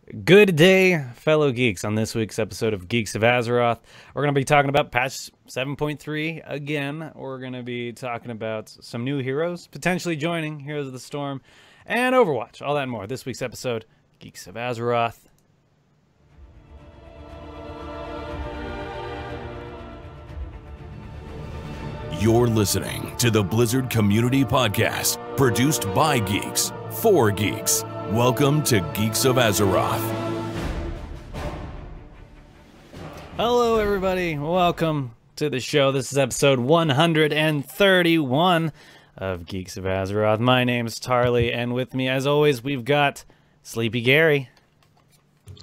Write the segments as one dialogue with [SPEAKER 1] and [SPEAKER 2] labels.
[SPEAKER 1] Good day, fellow geeks. On this week's episode of Geeks of Azeroth, we're going to be talking about patch 7.3 again. We're going to be talking about some new heroes, potentially joining Heroes of the Storm, and Overwatch. All that and more. This week's episode, Geeks of Azeroth.
[SPEAKER 2] You're listening to the Blizzard Community Podcast, produced by geeks, for geeks. Welcome to Geeks of Azeroth.
[SPEAKER 1] Hello, everybody. Welcome to the show. This is episode 131 of Geeks of Azeroth. My name's Tarley, and with me, as always, we've got SleepyGary.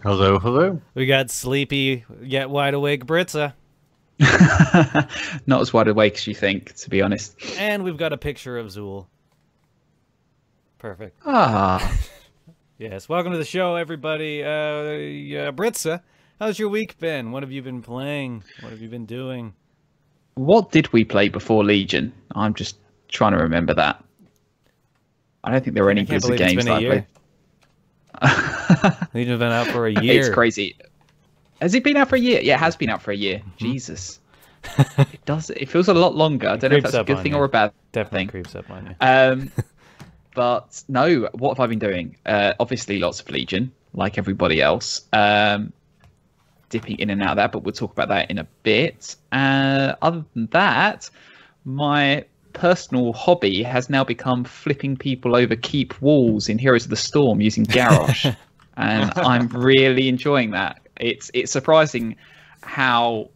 [SPEAKER 3] Hello, hello.
[SPEAKER 1] We got sleepy yet wide awake Britzza.
[SPEAKER 4] Not as wide awake as you think, to be honest.
[SPEAKER 1] And we've got a picture of Zool. Perfect.
[SPEAKER 4] Ah.
[SPEAKER 1] Yes, welcome to the show, everybody. Britzza, how's your week been? What have you been playing? What have you been doing?
[SPEAKER 4] What did we play before Legion? I'm just trying to remember that. I don't think there were any Blizzard games that I played.
[SPEAKER 1] Legion's been out for a year.
[SPEAKER 4] It's crazy. Has it been out for a year? Yeah, it has been out for a year. Jesus. It does. It feels a lot longer. I don't know if that's a good thing or a bad
[SPEAKER 1] Definitely
[SPEAKER 4] thing.
[SPEAKER 1] Creeps up on you.
[SPEAKER 4] But no, what have I been doing? Obviously, lots of Legion, like everybody else. Dipping in and out of that, but we'll talk about that in a bit. Other than that, my personal hobby has now become flipping people over keep walls in Heroes of the Storm using Garrosh. And I'm really enjoying that. It's surprising how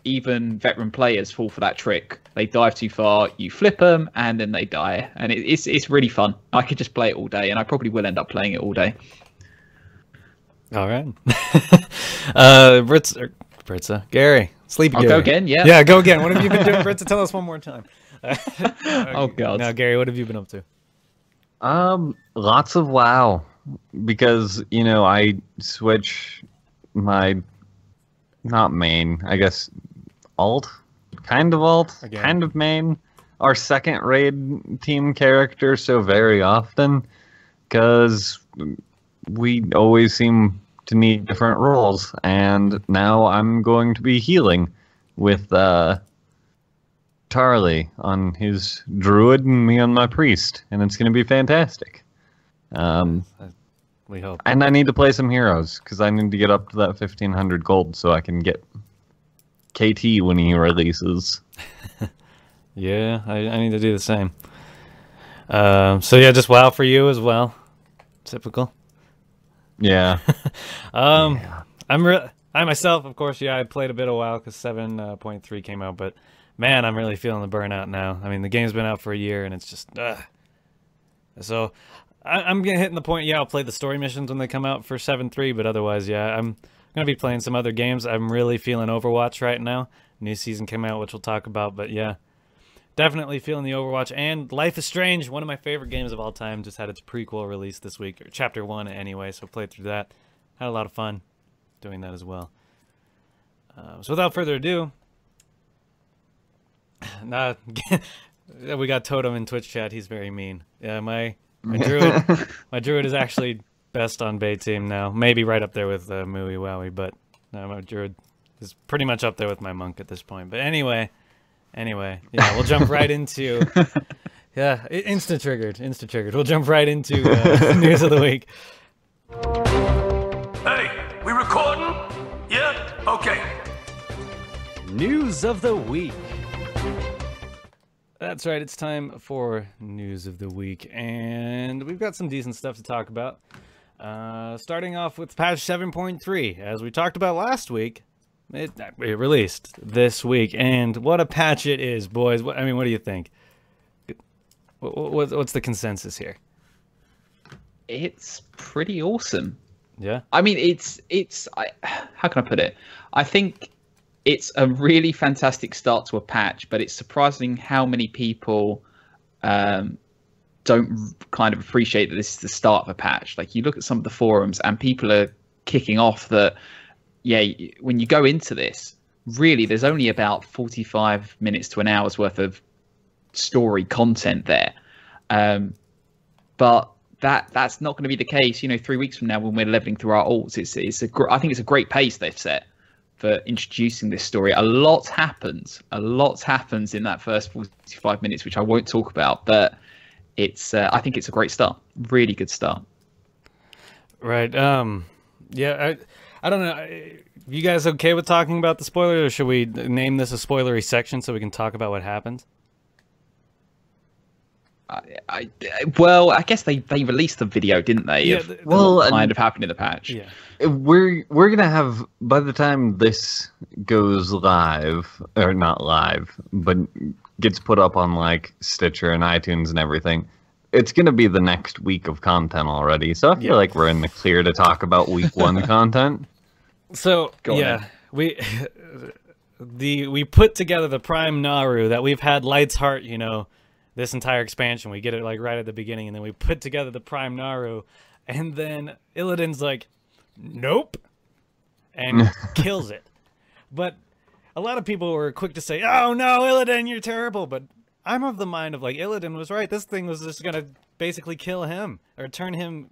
[SPEAKER 4] even veteran players fall for that trick. They dive too far, you flip them, and then they die. And it's really fun. I could just play it all day, and I probably will end up playing it all day.
[SPEAKER 1] All right. Britzza, Gary, Sleepy
[SPEAKER 4] I'll
[SPEAKER 1] Gary.
[SPEAKER 4] go again, yeah.
[SPEAKER 1] Yeah, go again. What have you been doing, Britzza? Tell us one more time.
[SPEAKER 4] Oh, God.
[SPEAKER 1] Now, Gary, what have you been up to?
[SPEAKER 3] Lots of WoW, because, you know, I switch my, not main, I guess, alt, kind of main, our second raid team character so very often, because we always seem to need different roles, and now I'm going to be healing with Tarley on his druid and me on my priest, and it's going to be fantastic.
[SPEAKER 1] We hope.
[SPEAKER 3] And I need to play some heroes, because I need to get up to that 1500 gold so I can get KT when he releases.
[SPEAKER 1] Yeah, I need to do the same. So yeah, just WoW for you as well. Typical.
[SPEAKER 3] Yeah.
[SPEAKER 1] I myself, of course, I played a bit of WoW because 7.3 came out, but man, I'm really feeling the burnout now. I mean, the game's been out for a year, and it's just, So I'm hitting the point, I'll play the story missions when they come out for 7.3, but otherwise, I'm going to be playing some other games. I'm really feeling Overwatch right now. New season came out, which we'll talk about, but yeah. Definitely feeling the Overwatch, and Life is Strange, one of my favorite games of all time, just had its prequel release this week, or Chapter 1 anyway, so played through that. Had a lot of fun doing that as well. So without further ado, we got Totem in Twitch chat, he's very mean. Yeah, my druid is actually best on Bay team now, maybe right up there with Mooey Wowie, but no, my druid is pretty much up there with my monk at this point. But anyway, yeah, we'll jump right into instant triggered. We'll jump right into news of the week.
[SPEAKER 5] Hey, we recording? Yeah? Okay.
[SPEAKER 1] News of the week. That's right, it's time for news of the week, and we've got some decent stuff to talk about. Starting off with patch 7.3, as we talked about last week. It released this week, and what a patch it is, boys. What do you think? What's the consensus here?
[SPEAKER 4] It's pretty awesome.
[SPEAKER 1] Yeah?
[SPEAKER 4] I mean, how can I put it? I think it's a really fantastic start to a patch, but it's surprising how many people don't kind of appreciate that this is the start of a patch. Like, you look at some of the forums, and people are kicking off that, when you go into this, really, there's only about 45 minutes to an hour's worth of story content there. But that's not going to be the case. 3 weeks from now when we're leveling through our alts, I think it's a great pace they've set for introducing this story. A lot happens in that first 45 minutes, which I won't talk about, but I think it's a great start, really good start.
[SPEAKER 1] Right. Yeah. I don't know. You guys okay with talking about the spoilers, or should we name this a spoilery section so we can talk about what happened?
[SPEAKER 4] Well, I guess they released the video, didn't they?
[SPEAKER 1] Yeah,
[SPEAKER 4] of what kind of happened in the patch.
[SPEAKER 1] Yeah.
[SPEAKER 3] We're gonna have, by the time this goes live, or not live, but gets put up on like Stitcher and iTunes and everything, it's gonna be the next week of content already. So I feel like we're in the clear to talk about week 1 content.
[SPEAKER 1] So we put together the Prime Naru that we've had Light's Heart, this entire expansion. We get it like right at the beginning, and then we put together the Prime Naru, and then Illidan's like, nope, and kills it. But a lot of people were quick to say, oh no, Illidan, you're terrible. But I'm of the mind of like, Illidan was right. This thing was just gonna basically kill him or turn him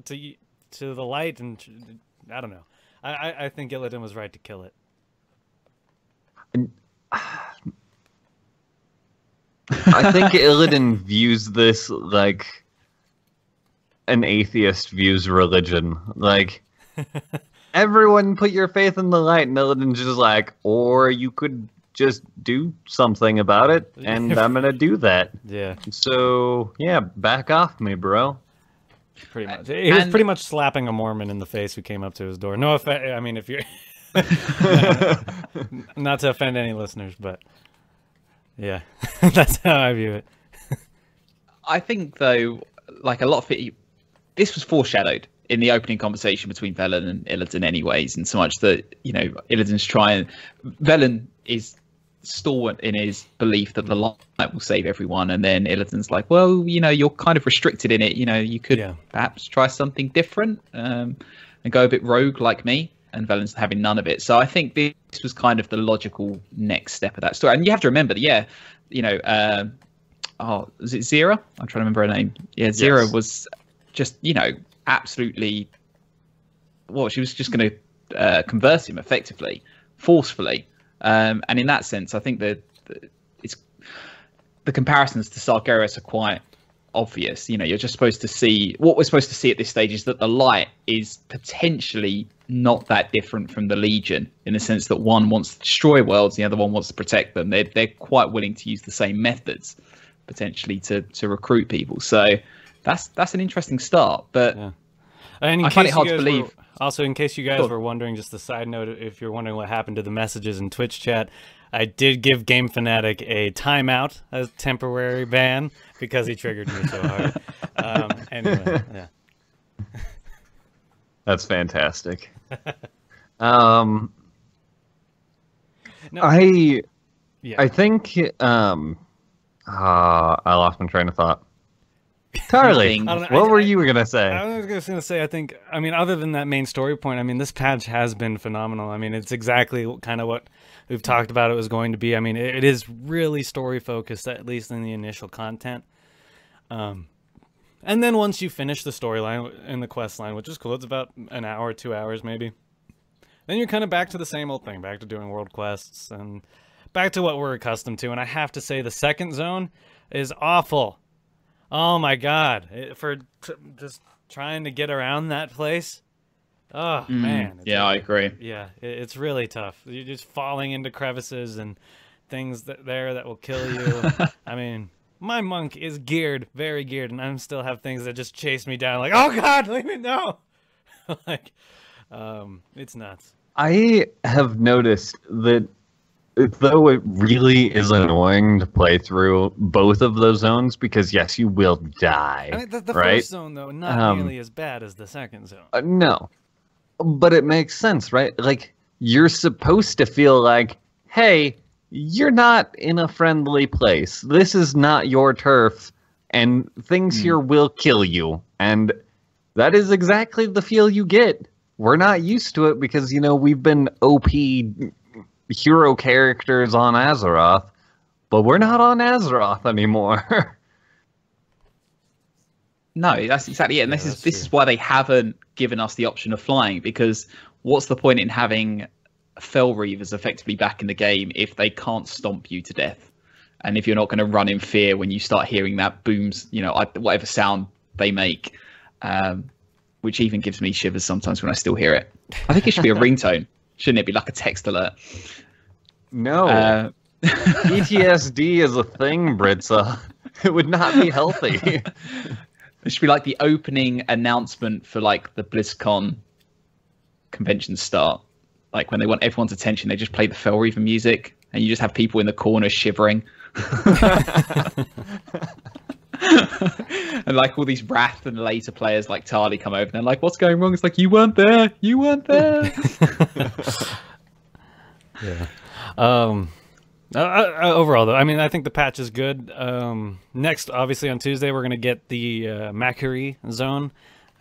[SPEAKER 1] to the light, and I don't know. I think Illidan was right to kill it.
[SPEAKER 3] I think Illidan views this like an atheist views religion. Like, everyone put your faith in the light, and Illidan's just like, or you could just do something about it, and I'm gonna do that.
[SPEAKER 1] Yeah.
[SPEAKER 3] So, yeah, back off me, bro.
[SPEAKER 1] Pretty much. He was pretty much slapping a Mormon in the face who came up to his door. No offense. I mean, if you're... not to offend any listeners, but... Yeah, that's how I view it.
[SPEAKER 4] I think, though, like a lot of it, this was foreshadowed in the opening conversation between Velen and Illidan anyways, and so much that, Illidan's trying... Velen is stalwart in his belief that the light will save everyone, and then Illidan's like, well, you're kind of restricted in it. You could perhaps try something different and go a bit rogue like me. And Velen's having none of it. So I think this was kind of the logical next step of that story. And you have to remember that, is it Zera? I'm trying to remember her name. Yeah, Zera was just, absolutely, well, she was just going to convert him effectively, forcefully. And in that sense, I think that the comparisons to Sargeras are quite obvious. You're just supposed to see, what we're supposed to see at this stage is that the light is potentially not that different from the Legion, in the sense that one wants to destroy worlds, the other one wants to protect them. They're quite willing to use the same methods, potentially, to recruit people. So that's an interesting start. But I find it hard to believe.
[SPEAKER 1] Also, in case you guys were wondering, just a side note, if you're wondering what happened to the messages in Twitch chat, I did give Game Fanatic a timeout, a temporary ban, because he triggered me so hard. Anyway, yeah.
[SPEAKER 3] That's fantastic.
[SPEAKER 1] No,
[SPEAKER 3] I think I lost my train of thought. Tarley, what were you gonna say?
[SPEAKER 1] I was just gonna say, I mean, other than that main story point, I mean, this patch has been phenomenal. I mean, it's exactly kind of what we've talked about it was going to be. I mean, it is really story focused, at least in the initial content. And then once you finish the storyline and the quest line, which is cool, it's about an hour, 2 hours maybe, then you're kind of back to the same old thing, back to doing world quests and back to what we're accustomed to. And I have to say, the second zone is awful. Oh my god, just trying to get around that place. Oh man.
[SPEAKER 4] Yeah, I agree.
[SPEAKER 1] Yeah, it's really tough. You're just falling into crevices and things that will kill you. I mean, my monk is very geared, and I still have things that just chase me down. Like, oh god, leave me no. Like, it's nuts.
[SPEAKER 3] I have noticed that, though it really is annoying to play through both of those zones, because yes, you will die.
[SPEAKER 1] I mean, the
[SPEAKER 3] right?
[SPEAKER 1] first zone, though, not nearly as bad as the second zone.
[SPEAKER 3] No, but it makes sense, right? Like, you're supposed to feel like, hey, you're not in a friendly place. This is not your turf, and things here will kill you. And that is exactly the feel you get. We're not used to it because, we've been OP hero characters on Azeroth, but we're not on Azeroth anymore.
[SPEAKER 4] No, that's exactly it. And
[SPEAKER 1] Yeah,
[SPEAKER 4] this is why they haven't given us the option of flying, because what's the point in having Fel Reavers effectively back in the game if they can't stomp you to death? And if you're not going to run in fear when you start hearing that booms, whatever sound they make, which even gives me shivers sometimes when I still hear it. I think it should be a ringtone. Shouldn't it be like a text alert?
[SPEAKER 3] No. PTSD is a thing, Britzza. It would not be healthy.
[SPEAKER 4] It should be like the opening announcement for like the BlizzCon convention start. Like when they want everyone's attention, they just play the Fel Reaver music, and you just have people in the corner shivering. And like all these Wrath and later players like Tarley come over, and they're like, "What's going wrong?" It's like, "You weren't there. You weren't there."
[SPEAKER 1] Yeah. Overall, though, I mean, I think the patch is good. Next, obviously, on Tuesday, we're going to get the Macquarie zone.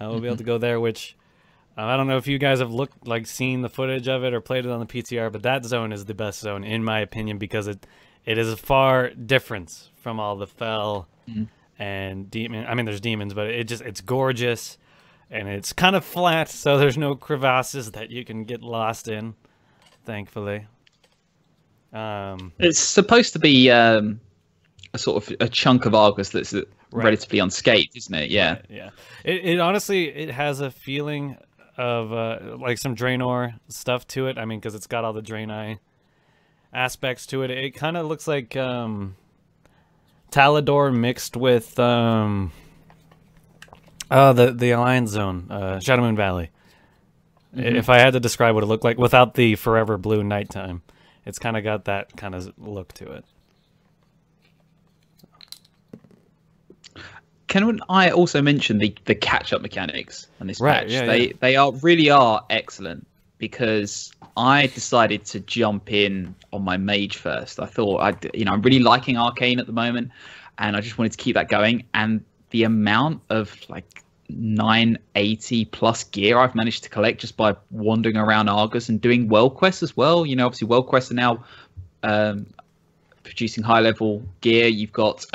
[SPEAKER 1] We'll be able to go there, which I don't know if you guys have seen the footage of it or played it on the PTR, but that zone is the best zone, in my opinion, because it is a far difference from all the Fel and demon. I mean, there's demons, but it's gorgeous, and it's kind of flat, so there's no crevasses that you can get lost in, thankfully.
[SPEAKER 4] It's supposed to be a sort of a chunk of Argus that's relatively unscathed, isn't it? Yeah.
[SPEAKER 1] Right, yeah. It honestly, it has a feeling of like some Draenor stuff to it. I mean, because it's got all the Draenei aspects to it. It kind of looks like Talador mixed with the Alliance Zone, Shadow Moon Valley. If I had to describe what it looked like without the forever blue nighttime. It's kind of got that kind of look to it.
[SPEAKER 4] Can I also mention the catch-up mechanics on this patch?
[SPEAKER 1] Yeah,
[SPEAKER 4] they really are excellent, because I decided to jump in on my mage first. I thought I'm really liking Arcane at the moment, and I just wanted to keep that going. And the amount of like 980 plus gear I've managed to collect just by wandering around Argus and doing world quests as well. Obviously world quests are now producing high level gear. You've got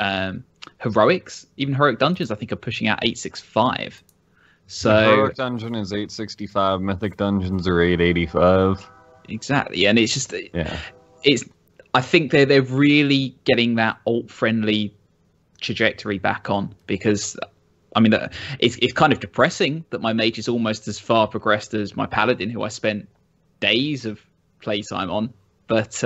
[SPEAKER 4] heroics, even heroic dungeons I think are pushing out 865. So
[SPEAKER 3] the heroic dungeon is 865, mythic dungeons are 885.
[SPEAKER 4] Exactly. And it's just I think they're really getting that alt friendly trajectory back on, because I mean, it's kind of depressing that my mage is almost as far progressed as my paladin, who I spent days of playtime on. But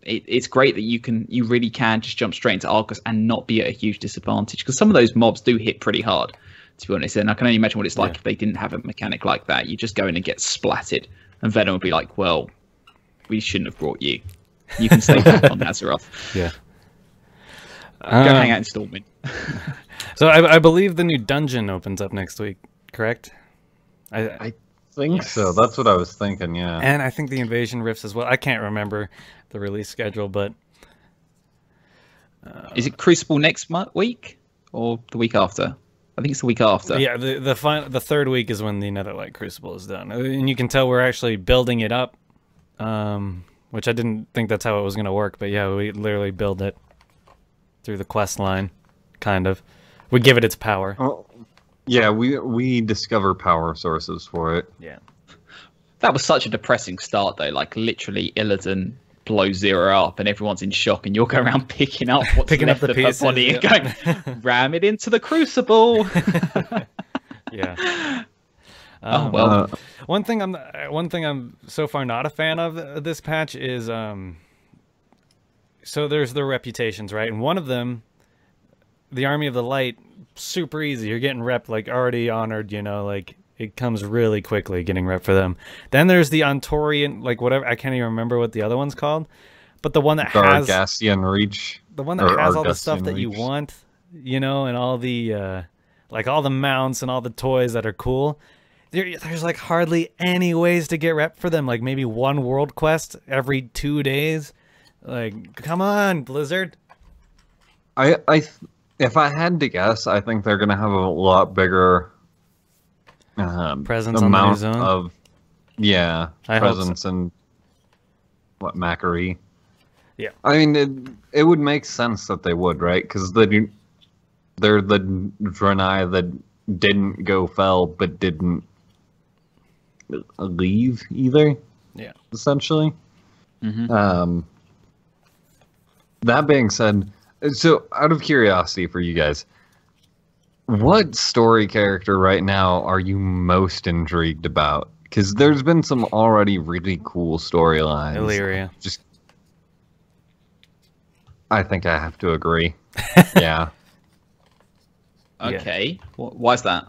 [SPEAKER 4] it's great that you really can just jump straight into Argus and not be at a huge disadvantage, because some of those mobs do hit pretty hard, to be honest. And I can only imagine what it's like if they didn't have a mechanic like that. You just go in and get splatted, and Venom would be like, "Well, we shouldn't have brought you. You can stay back on Azeroth.
[SPEAKER 1] Yeah,
[SPEAKER 4] go hang out in Stormwind."
[SPEAKER 1] So I believe the new dungeon opens up next week, correct?
[SPEAKER 3] I think so. That's what I was thinking, yeah.
[SPEAKER 1] And I think the Invasion Rifts as well. I can't remember the release schedule, but...
[SPEAKER 4] is it Crucible next week or the week after? I think it's the week after.
[SPEAKER 1] Yeah, the third week is when the Netherlight Crucible is done. And you can tell we're actually building it up, which I didn't think that's how it was going to work. But yeah, we literally build it through the quest line, kind of. We give it its power.
[SPEAKER 3] Oh, yeah, we discover power sources for it.
[SPEAKER 1] Yeah.
[SPEAKER 4] That was such a depressing start, though. Like, literally, Illidan blows Zero up, and everyone's in shock, and you're going around picking up what's left of her body and going, ram it into the Crucible.
[SPEAKER 1] Yeah.
[SPEAKER 4] Oh well.
[SPEAKER 1] One thing I'm so far not a fan of this patch is so there's the reputations, right? And one of them, the Army of the Light, super easy. You're getting rep, like, already honored, like, it comes really quickly getting rep for them. Then there's the Ontorian, like, whatever, I can't even remember what the other one's called, but the one that has
[SPEAKER 3] Argassian Reach.
[SPEAKER 1] The one that has all the stuff that you want, and all the like all the mounts and all the toys that are cool. There's like hardly any ways to get rep for them. Like maybe one world quest every 2 days. Like, come on, Blizzard.
[SPEAKER 3] If I had to guess, I think they're gonna have a lot bigger
[SPEAKER 1] presence on the new zone.
[SPEAKER 3] Of presence and what Macquarie.
[SPEAKER 1] Yeah,
[SPEAKER 3] I mean it would make sense that they would, right? Because they're the Draenei that didn't go Fel, but didn't leave either.
[SPEAKER 1] Yeah.
[SPEAKER 3] Essentially. That being said, so out of curiosity for you guys, what story character right now are you most intrigued about? Because there's been some already really cool storylines.
[SPEAKER 1] Illyria.
[SPEAKER 3] I think I have to agree. Yeah.
[SPEAKER 4] Okay. Why is that?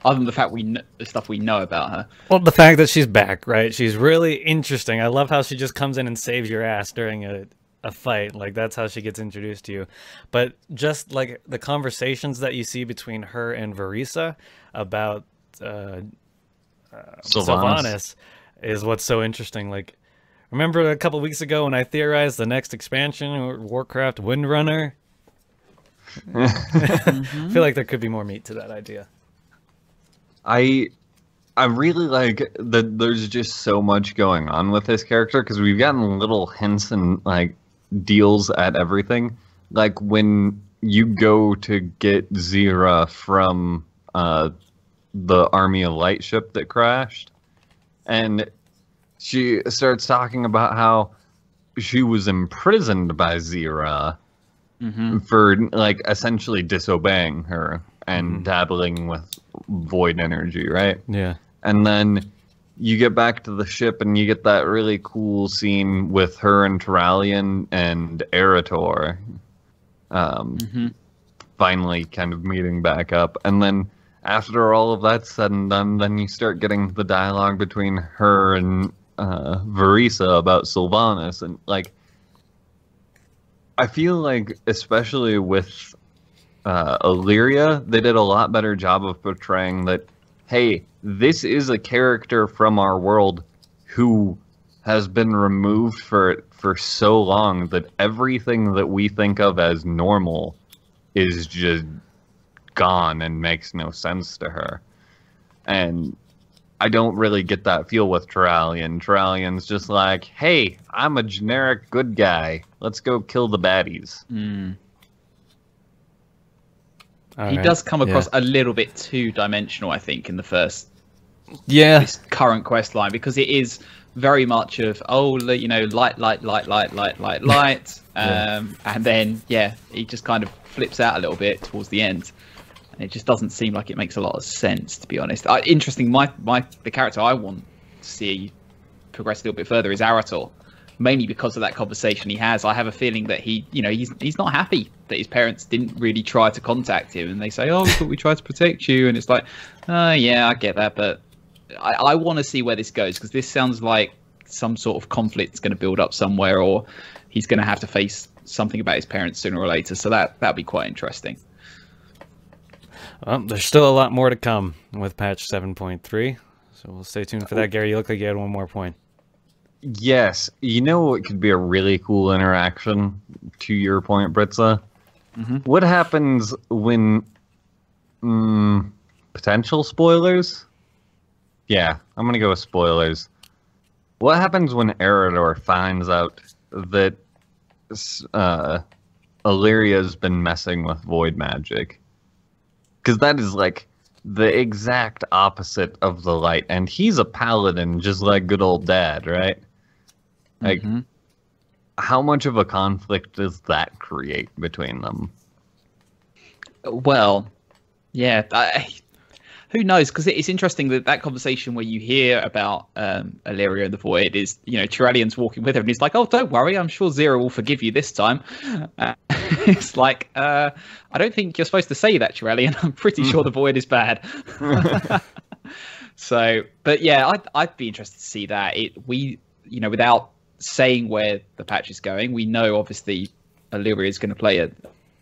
[SPEAKER 4] Other than the fact the stuff we know about her.
[SPEAKER 1] Well, the fact that she's back, right? She's really interesting. I love how she just comes in and saves your ass during a fight. Like, that's how she gets introduced to you. But just like the conversations that you see between her and Verisa about Sylvanas is what's so interesting. Like, remember a couple weeks ago when I theorized the next expansion, Warcraft Windrunner? I feel like there could be more meat to that idea.
[SPEAKER 3] I really like that there's just so much going on with this character, because we've gotten little hints and like deals at everything. Like when you go to get Zira from the Army of Light ship that crashed, and she starts talking about how she was imprisoned by Zira for like essentially disobeying her and dabbling with void energy, right?
[SPEAKER 1] Yeah.
[SPEAKER 3] And then you get back to the ship and you get that really cool scene with her and Turalyon and Erator finally kind of meeting back up. And then after all of that's said and done, then you start getting the dialogue between her and Verisa about Sylvanas. And like, I feel like especially with Illyria, they did a lot better job of portraying that, hey, this is a character from our world who has been removed for so long that everything that we think of as normal is just gone and makes no sense to her. And I don't really get that feel with Turalyon. Turalyon's just like, hey, I'm a generic good guy. Let's go kill the baddies.
[SPEAKER 4] He does come across a little bit two-dimensional, I think, in the first this current quest line, because it is very much of, light, and then he just kind of flips out a little bit towards the end, and it just doesn't seem like it makes a lot of sense, to be honest. Interesting, the character I want to see progress a little bit further is Arator. Mainly because of that conversation he has. I have a feeling that he's not happy that his parents didn't really try to contact him, and they say, oh, but we tried to protect you, and it's like, yeah, I get that, but I want to see where this goes, because this sounds like some sort of conflict's going to build up somewhere, or he's going to have to face something about his parents sooner or later, so that'll be quite interesting.
[SPEAKER 1] Well, there's still a lot more to come with patch 7.3, so we'll stay tuned for that. Gary, you look like you had one more point.
[SPEAKER 3] Yes. You know what could be a really cool interaction, to your point, Britzza? What happens when... potential spoilers? Yeah, I'm going to go with spoilers. What happens when Erator finds out that Illyria's been messing with void magic? Because that is like the exact opposite of the light, and he's a paladin just like good old dad, right? Like, how much of a conflict does that create between them?
[SPEAKER 4] Well, yeah, who knows? Because it's interesting that conversation where you hear about Illyria and the Void is, Turalyon's walking with her, and he's like, oh, don't worry, I'm sure Zira will forgive you this time. It's like, I don't think you're supposed to say that, Tarley, I'm pretty sure the Void is bad. So, but yeah, I'd be interested to see that. Without saying where the patch is going, we know obviously Illyria is going to play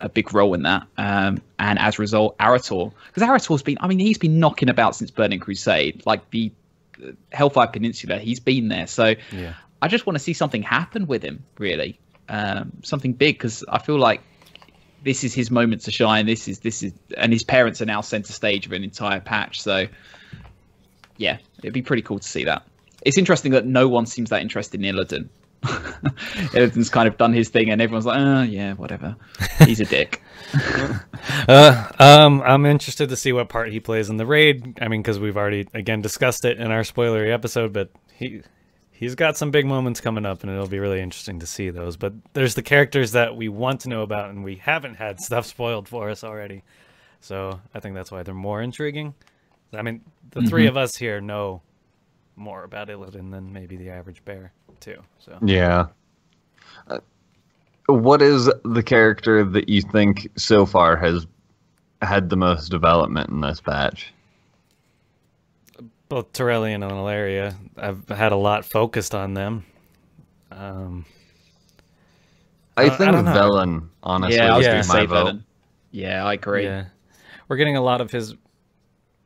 [SPEAKER 4] a big role in that. And as a result, Arator, because Arator's he's been knocking about since Burning Crusade, like the Hellfire Peninsula, he's been there. So yeah. I just want to see something happen with him, really. Something big, because I feel like this is his moment to shine. This is, and his parents are now center stage of an entire patch. So yeah, it'd be pretty cool to see that. It's interesting that no one seems that interested in Illidan. Illidan's kind of done his thing, and everyone's like, yeah, whatever. He's a dick.
[SPEAKER 1] I'm interested to see what part he plays in the raid. I mean, because we've already again discussed it in our spoilery episode, but he's got some big moments coming up, and it'll be really interesting to see those. But there's the characters that we want to know about, and we haven't had stuff spoiled for us already. So I think that's why they're more intriguing. I mean, the three of us here know more about Illidan than maybe the average bear, too. So
[SPEAKER 3] Yeah. What is the character that you think so far has had the most development in this patch?
[SPEAKER 1] both Tarley and Ilaria, I've had a lot focused on them.
[SPEAKER 3] I think
[SPEAKER 1] don't know.
[SPEAKER 3] Velen, honestly,
[SPEAKER 4] Yeah, I was
[SPEAKER 3] would
[SPEAKER 4] going
[SPEAKER 3] be
[SPEAKER 4] to
[SPEAKER 3] my
[SPEAKER 4] say
[SPEAKER 3] vote.
[SPEAKER 4] Velen. Yeah, I agree.
[SPEAKER 1] Yeah, we're getting a lot of his.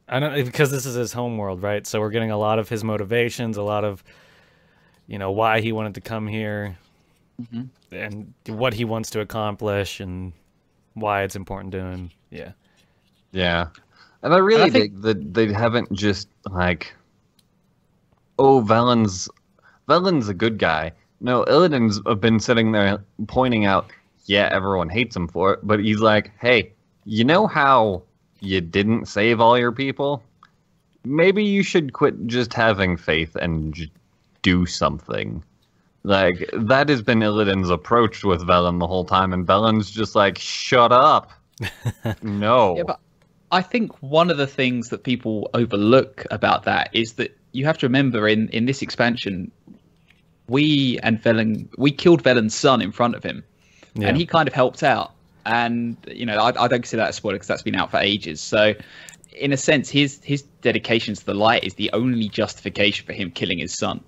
[SPEAKER 1] I don't because this is his home world, right? So we're getting a lot of his motivations, a lot of, why he wanted to come here, and what he wants to accomplish, and why it's important to him. Yeah.
[SPEAKER 3] Yeah. And I really
[SPEAKER 4] think-
[SPEAKER 3] think that they haven't just like, oh, Velen's a good guy. No, Illidan's been sitting there pointing out, yeah, everyone hates him for it, but he's like, hey, you know how you didn't save all your people? Maybe you should quit just having faith and just do something. Like, that has been Illidan's approach with Velen the whole time, and Velen's just like, shut up. No.
[SPEAKER 4] Yeah, but I think one of the things that people overlook about that is that you have to remember in this expansion, we killed Velen's son in front of him, and he kind of helped out. And I don't consider that a spoiler because that's been out for ages. So, in a sense, his dedication to the light is the only justification for him killing his son.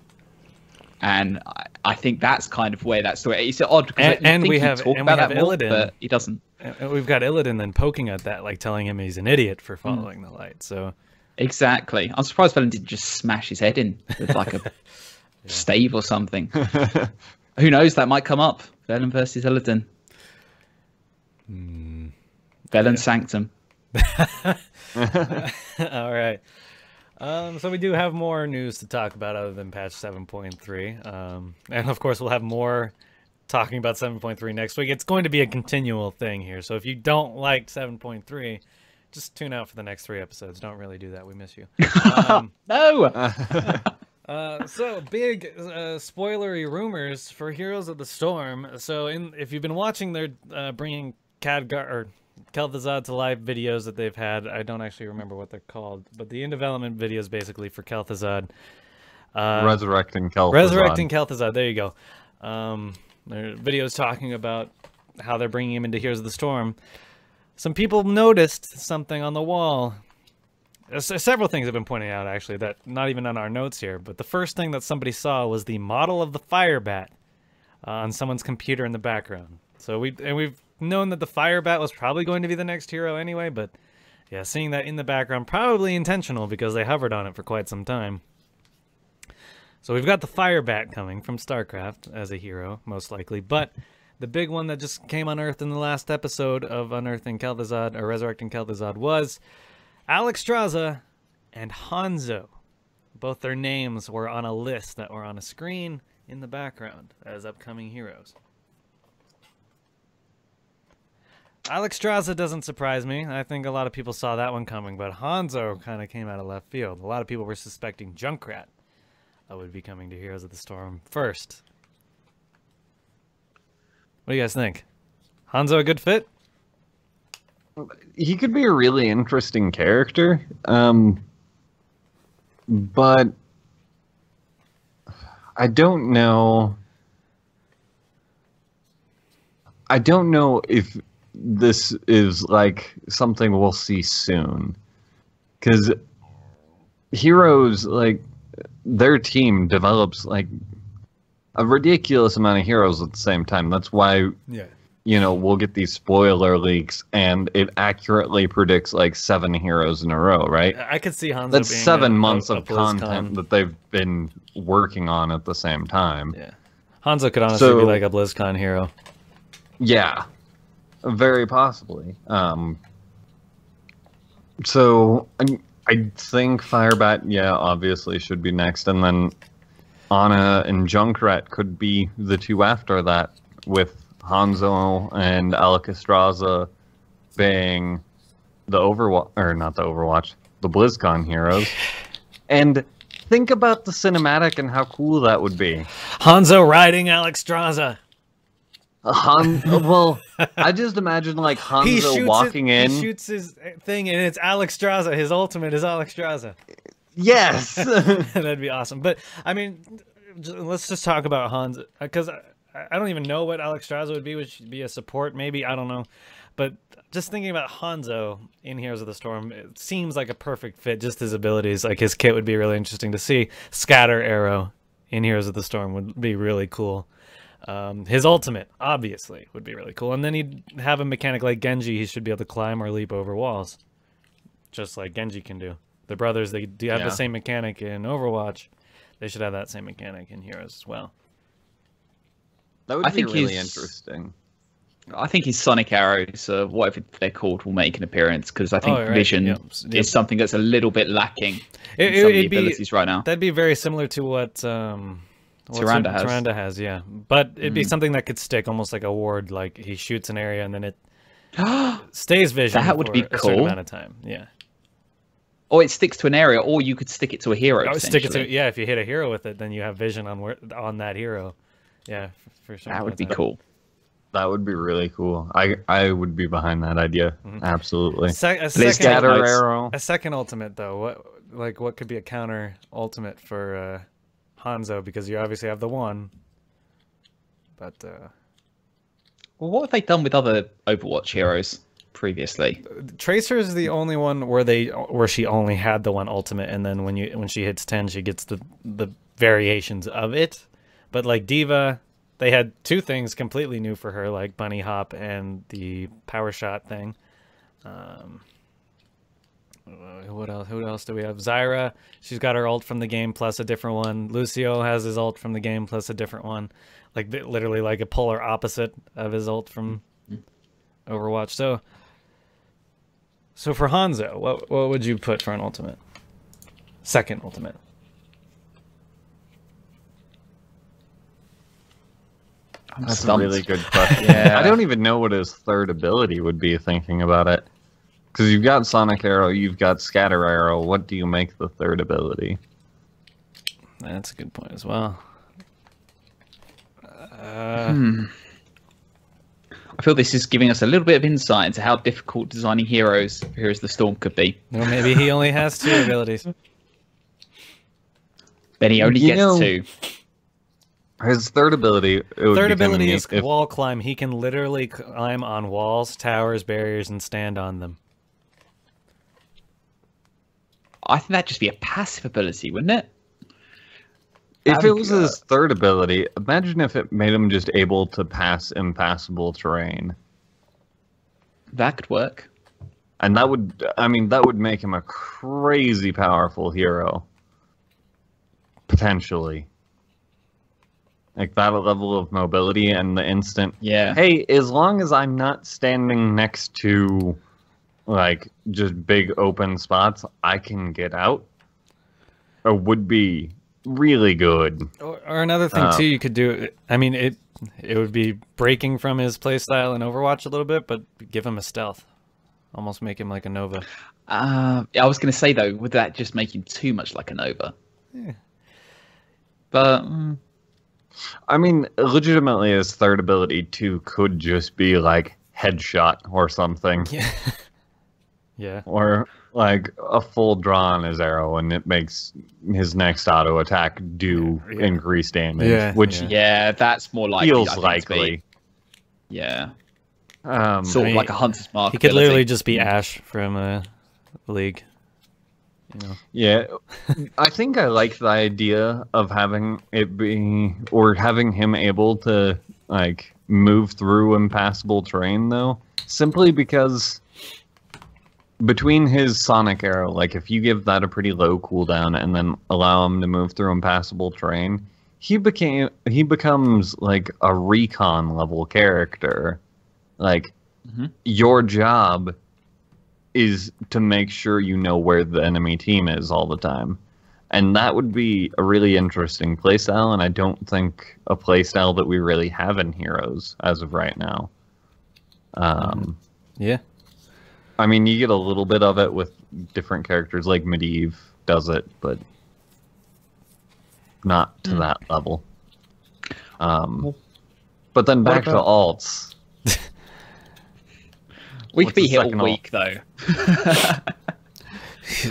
[SPEAKER 4] And I think that's kind of where that story. It's odd because
[SPEAKER 1] And
[SPEAKER 4] we
[SPEAKER 1] we
[SPEAKER 4] have
[SPEAKER 1] have-
[SPEAKER 4] talk
[SPEAKER 1] and we
[SPEAKER 4] about
[SPEAKER 1] have
[SPEAKER 4] that more,
[SPEAKER 1] Illidan.
[SPEAKER 4] but he doesn't.
[SPEAKER 1] And we've got Illidan then poking at that, like telling him he's an idiot for following the light. So
[SPEAKER 4] Exactly. I'm surprised Velen didn't just smash his head in with like a stave or something. Who knows? That might come up. Velen versus Illidan. Velen Sanctum.
[SPEAKER 1] all right. So we do have more news to talk about other than patch 7.3. And of course we'll have more talking about 7.3 next week. It's going to be a continual thing here. So if you don't like 7.3, just tune out for the next 3 episodes. Don't really do that. We miss you.
[SPEAKER 4] No!
[SPEAKER 1] So big spoilery rumors for Heroes of the Storm. So if you've been watching their bringing Kel'Thuzad to life videos that they've had, I don't actually remember what they're called, but the in development videos basically for Kel'Thuzad.
[SPEAKER 3] Resurrecting Kel'Thuzad.
[SPEAKER 1] Resurrecting Kel'Thuzad. There you go. There are videos talking about how they're bringing him into Heroes of the Storm. Some people noticed something on the wall. Several things have been pointed out, actually, that not even on our notes here. But the first thing that somebody saw was the model of the Firebat on someone's computer in the background. So we've known that the Firebat was probably going to be the next hero anyway. But yeah, seeing that in the background, probably intentional because they hovered on it for quite some time. So we've got the Firebat coming from StarCraft as a hero, most likely. But the big one that just came unearthed in the last episode of Unearthing Kel'Thuzad, or Resurrecting Kel'Thuzad, was Alisaunder and Hanzo. Both their names were on a list that were on a screen in the background as upcoming heroes. Alisaunder doesn't surprise me. I think a lot of people saw that one coming, but Hanzo kind of came out of left field. A lot of people were suspecting Junkrat would be coming to Heroes of the Storm first. What do you guys think? Hanzo a good fit?
[SPEAKER 3] He could be a really interesting character, but I don't know. I don't know if this is like something we'll see soon, because heroes, like, their team develops like a ridiculous amount of heroes at the same time. That's why we'll get these spoiler leaks, and it accurately predicts like 7 heroes in a row, right?
[SPEAKER 1] I could see Hanzo
[SPEAKER 3] That's
[SPEAKER 1] being
[SPEAKER 3] 7 months
[SPEAKER 1] a
[SPEAKER 3] of
[SPEAKER 1] BlizzCon.
[SPEAKER 3] content that they've been working on at the same time.
[SPEAKER 1] Yeah, Hanzo could honestly be like a BlizzCon hero.
[SPEAKER 3] Yeah, very possibly. So I think Firebat, obviously should be next, and then Ana and Junkrat could be the 2 after that, with Hanzo and Alisaunder being the Overwatch, or not the Overwatch, the BlizzCon heroes. And think about the cinematic and how cool that would be.
[SPEAKER 1] Hanzo riding Alexstrasza.
[SPEAKER 3] Well, I just imagine like Hanzo walking in.
[SPEAKER 1] He shoots his thing, and it's Alexstrasza. His ultimate is Alexstrasza.
[SPEAKER 3] Yes,
[SPEAKER 1] that'd be awesome. But I mean, let's just talk about Hanzo, because I don't even know what Alexstrasza would be. Would she be a support? Maybe, I don't know. But just thinking about Hanzo in Heroes of the Storm, it seems like a perfect fit. Just his abilities, like his kit would be really interesting to see. Scatter Arrow in Heroes of the Storm would be really cool. His ultimate, obviously, would be really cool. And then he'd have a mechanic like Genji. He should be able to climb or leap over walls, just like Genji can do. The brothers, they do have the same mechanic in Overwatch. They should have that same mechanic in Heroes as well.
[SPEAKER 3] That would be really interesting.
[SPEAKER 4] I think his Sonic Arrows, whatever they're called, will make an appearance, because I think Vision is something that's a little bit lacking in some of the abilities right now.
[SPEAKER 1] That'd be very similar to what Tyrande has, yeah. But it'd be something that could stick, almost like a ward. Like he shoots an area and then it stays Vision for a certain amount of time. Yeah.
[SPEAKER 4] Or it sticks to an area, or you could stick it to a hero.
[SPEAKER 1] Stick it to if you hit a hero with it, then you have Vision on that hero. Yeah, for sure.
[SPEAKER 4] That would be cool.
[SPEAKER 3] That would be really cool. I would be behind that idea. Absolutely.
[SPEAKER 1] A second ultimate though. What could be a counter ultimate for Hanzo, because you obviously have the one. But
[SPEAKER 4] well, what have they done with other Overwatch heroes previously?
[SPEAKER 1] Tracer is the only one where she only had the one ultimate, and then when she hits 10, she gets the variations of it. But like D.Va, they had two things completely new for her, like Bunny Hop and the Power Shot thing. What else? Who else do we have? Zyra, she's got her ult from the game plus a different one. Lucio has his ult from the game plus a different one. Like literally like a polar opposite of his ult from Overwatch. So for Hanzo, what would you put for an ultimate? Second ultimate.
[SPEAKER 3] That's a really good question. I don't even know what his third ability would be, thinking about it. Because you've got Sonic Arrow, you've got Scatter Arrow. What do you make the third ability?
[SPEAKER 1] That's a good point as well.
[SPEAKER 4] I feel this is giving us a little bit of insight into how difficult designing heroes for Heroes of the Storm could be.
[SPEAKER 1] Well, maybe he only has two abilities.
[SPEAKER 4] Then he only gets two.
[SPEAKER 3] His third ability...
[SPEAKER 1] Third ability is wall climb. He can literally climb on walls, towers, barriers, and stand on them.
[SPEAKER 4] I think that'd just be a passive ability, wouldn't it?
[SPEAKER 3] If it was his third ability, imagine if it made him just able to pass impassable terrain.
[SPEAKER 4] That could work.
[SPEAKER 3] And that would make him a crazy powerful hero. Potentially. Like that level of mobility and the instant...
[SPEAKER 4] Yeah.
[SPEAKER 3] Hey, as long as I'm not standing next to, like, just big open spots, I can get out. Or would be really good.
[SPEAKER 1] Or another thing, too, you could do... I mean, it would be breaking from his playstyle in Overwatch a little bit, but give him a stealth. Almost make him like a Nova.
[SPEAKER 4] I was going to say, though, would that just make him too much like a Nova?
[SPEAKER 1] Yeah.
[SPEAKER 4] But...
[SPEAKER 3] I mean, legitimately, his third ability, too, could just be, like, headshot or something.
[SPEAKER 1] Yeah. Yeah.
[SPEAKER 3] Or, like, a full draw on his arrow, and it makes his next auto attack do increased damage.
[SPEAKER 1] Yeah.
[SPEAKER 3] Which
[SPEAKER 4] that's more likely.
[SPEAKER 3] Feels likely.
[SPEAKER 4] Yeah.
[SPEAKER 1] Sort
[SPEAKER 4] of like a Hunter's Mark.
[SPEAKER 1] He could literally just be Ashe from League. You know.
[SPEAKER 3] Yeah, I think I like the idea of having it be, or having him able to, like, move through impassable terrain, though. Simply because between his Sonic Arrow, like, if you give that a pretty low cooldown and then allow him to move through impassable terrain, he becomes, like, a recon level character. Like, your job is to make sure you know where the enemy team is all the time. And that would be a really interesting playstyle, and I don't think a playstyle that we really have in Heroes as of right now.
[SPEAKER 1] Yeah.
[SPEAKER 3] I mean, you get a little bit of it with different characters, like Medivh does it, but not to that level. But then back to alts.
[SPEAKER 4] We could be here all week, though.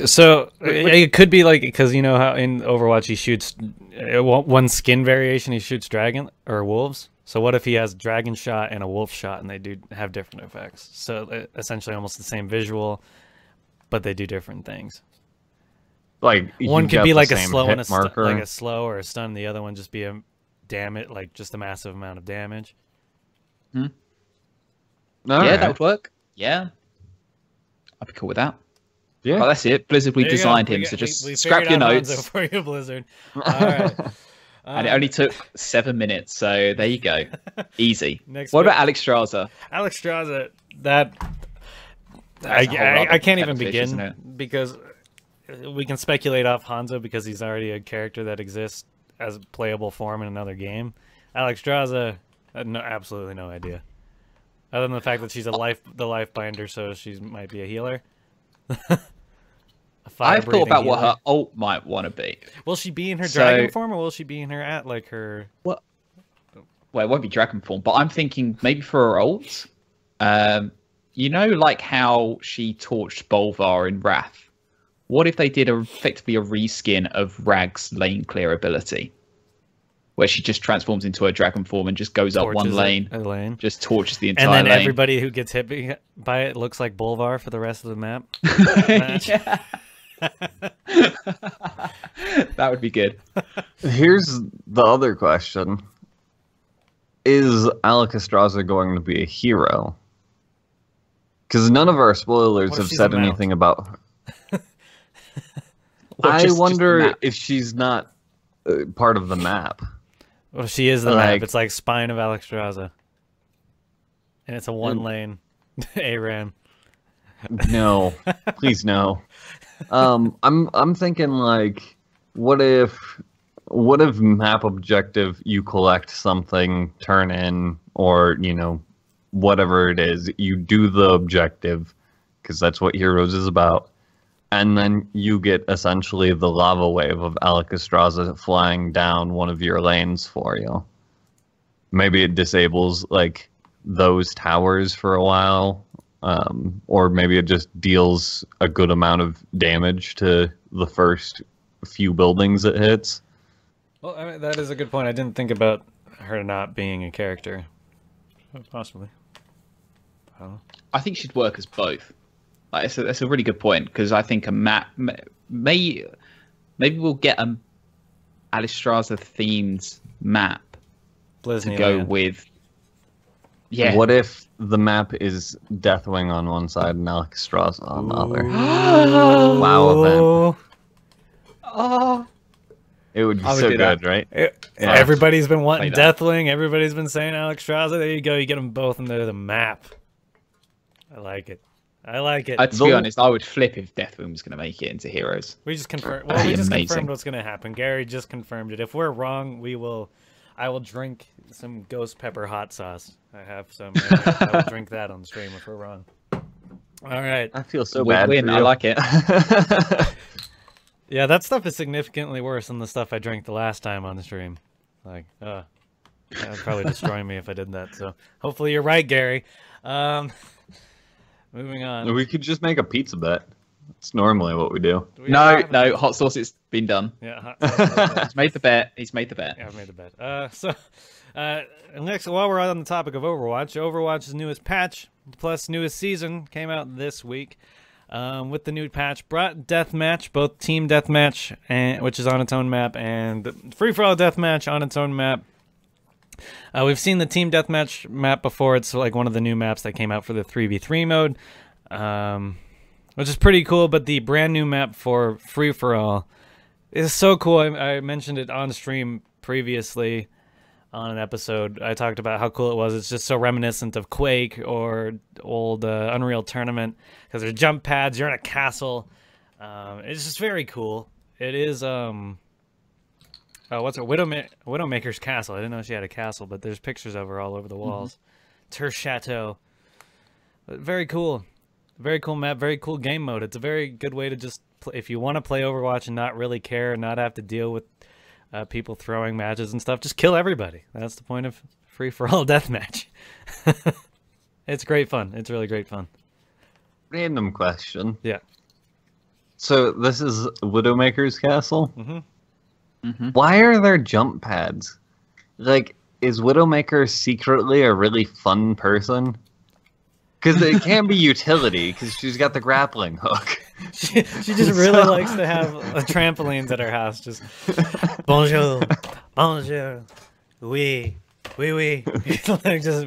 [SPEAKER 1] So it could be like, because you know how in Overwatch he shoots one skin variation, he shoots dragon or wolves. So what if he has dragon shot and a wolf shot, and they do have different effects? So essentially almost the same visual, but they do different things.
[SPEAKER 3] Like
[SPEAKER 1] one could be like a slow and like a slow or a stun. The other one just be a damage, like just a massive amount of damage.
[SPEAKER 4] Yeah, that would work. Yeah, I'd be cool with that. Yeah, well, that's it. Blizzard, we designed him, so just scrap your notes.
[SPEAKER 1] For you, Blizzard. All right.
[SPEAKER 4] And it only took 7 minutes, so there you go. Easy. What about Alisaunder?
[SPEAKER 1] Alisaunder, I can't even begin, because we can speculate off Hanzo because he's already a character that exists as a playable form in another game. Alisaunder, absolutely no idea. Other than the fact that she's the life binder, so she might be a healer.
[SPEAKER 4] I've thought about what her ult might want to be.
[SPEAKER 1] Will she be in her dragon form, or will she be in her her?
[SPEAKER 4] Well, it won't be dragon form, but I'm thinking maybe for her ult. You know, like how she torched Bolvar in Wrath. What if they did effectively a reskin of Rag's lane clear ability, where she just transforms into her dragon form and just goes up one lane, just torches the entire lane,
[SPEAKER 1] and then everybody who gets hit by it looks like Bolvar for the rest of the map.
[SPEAKER 4] Yeah. That would be good.
[SPEAKER 3] Here's the other question: is Alisaunder going to be a hero? Because none of our spoilers have said anything about her. I wonder if she's not part of the map.
[SPEAKER 1] Well, she is the map. It's like Spine of Alisaunder, and it's a one-lane ARAM.
[SPEAKER 3] No, please no. I'm thinking like, what if map objective you collect something, turn in, or whatever it is, you do the objective because that's what Heroes is about, and then you get essentially the lava wave of Alisaunder flying down one of your lanes for you. Maybe it disables like those towers for a while. Or maybe it just deals a good amount of damage to the first few buildings it hits.
[SPEAKER 1] Well, I mean, that is a good point. I didn't think about her not being a character. Possibly.
[SPEAKER 4] I think she'd work as both. Like, that's a really good point, because I think a map maybe we'll get an Alisaunder themed map to go with. Yeah.
[SPEAKER 3] What if the map is Deathwing on one side and Alisaunder on the other? WoW event.
[SPEAKER 4] Oh.
[SPEAKER 3] It would be so good, right?
[SPEAKER 1] Everybody's been wanting Deathwing. Everybody's been saying Alisaunder. There you go. You get them both into the map. I like it. I like it.
[SPEAKER 4] To be honest, I would flip if Deathwing was going to make it into Heroes.
[SPEAKER 1] We just confirmed. Well, we just confirmed what's going to happen. Gary just confirmed it. If we're wrong, I will drink some ghost pepper hot sauce. I have some. I will drink that on the stream if we're wrong. All right.
[SPEAKER 3] I feel so bad.
[SPEAKER 4] I like it.
[SPEAKER 1] Yeah, that stuff is significantly worse than the stuff I drank the last time on the stream. Like, that would probably destroy me if I did that. So hopefully you're right, Gary. Moving on.
[SPEAKER 3] We could just make a pizza bet. It's normally what we do.
[SPEAKER 4] No, hot sauce. It's been done.
[SPEAKER 1] Yeah, hot sauce.
[SPEAKER 4] He's made the bet. Yeah,
[SPEAKER 1] I've made the bet. Next, while we're on the topic of Overwatch's newest patch plus newest season came out this week. With the new patch, brought deathmatch, both team deathmatch, which is on its own map, and free-for-all deathmatch on its own map. We've seen the team deathmatch map before. It's like one of the new maps that came out for the 3v3 mode, which is pretty cool. But the brand new map for free-for-all is so cool. I mentioned it on stream previously on an episode. I talked about how cool it was. It's just so reminiscent of Quake or old Unreal Tournament, because there's jump pads, you're in a castle. It's just very cool. It is what's her Widowmaker's castle. I didn't know she had a castle, but there's pictures of her all over the walls. Her chateau. Very cool. Very cool map, very cool game mode. It's a very good way to just play, if you want to play Overwatch and not really care, not have to deal with people throwing matches and stuff, just kill everybody. That's the point of free-for-all deathmatch. It's great fun. It's really great fun.
[SPEAKER 3] Random question.
[SPEAKER 1] Yeah.
[SPEAKER 3] So this is Widowmaker's castle?
[SPEAKER 4] Mm-hmm.
[SPEAKER 3] Why are there jump pads? Like, is Widowmaker secretly a really fun person? Because it can be utility, because she's got the grappling hook.
[SPEAKER 1] She just really likes to have trampolines at her house. Just, bonjour, bonjour, oui, oui, oui. Like just,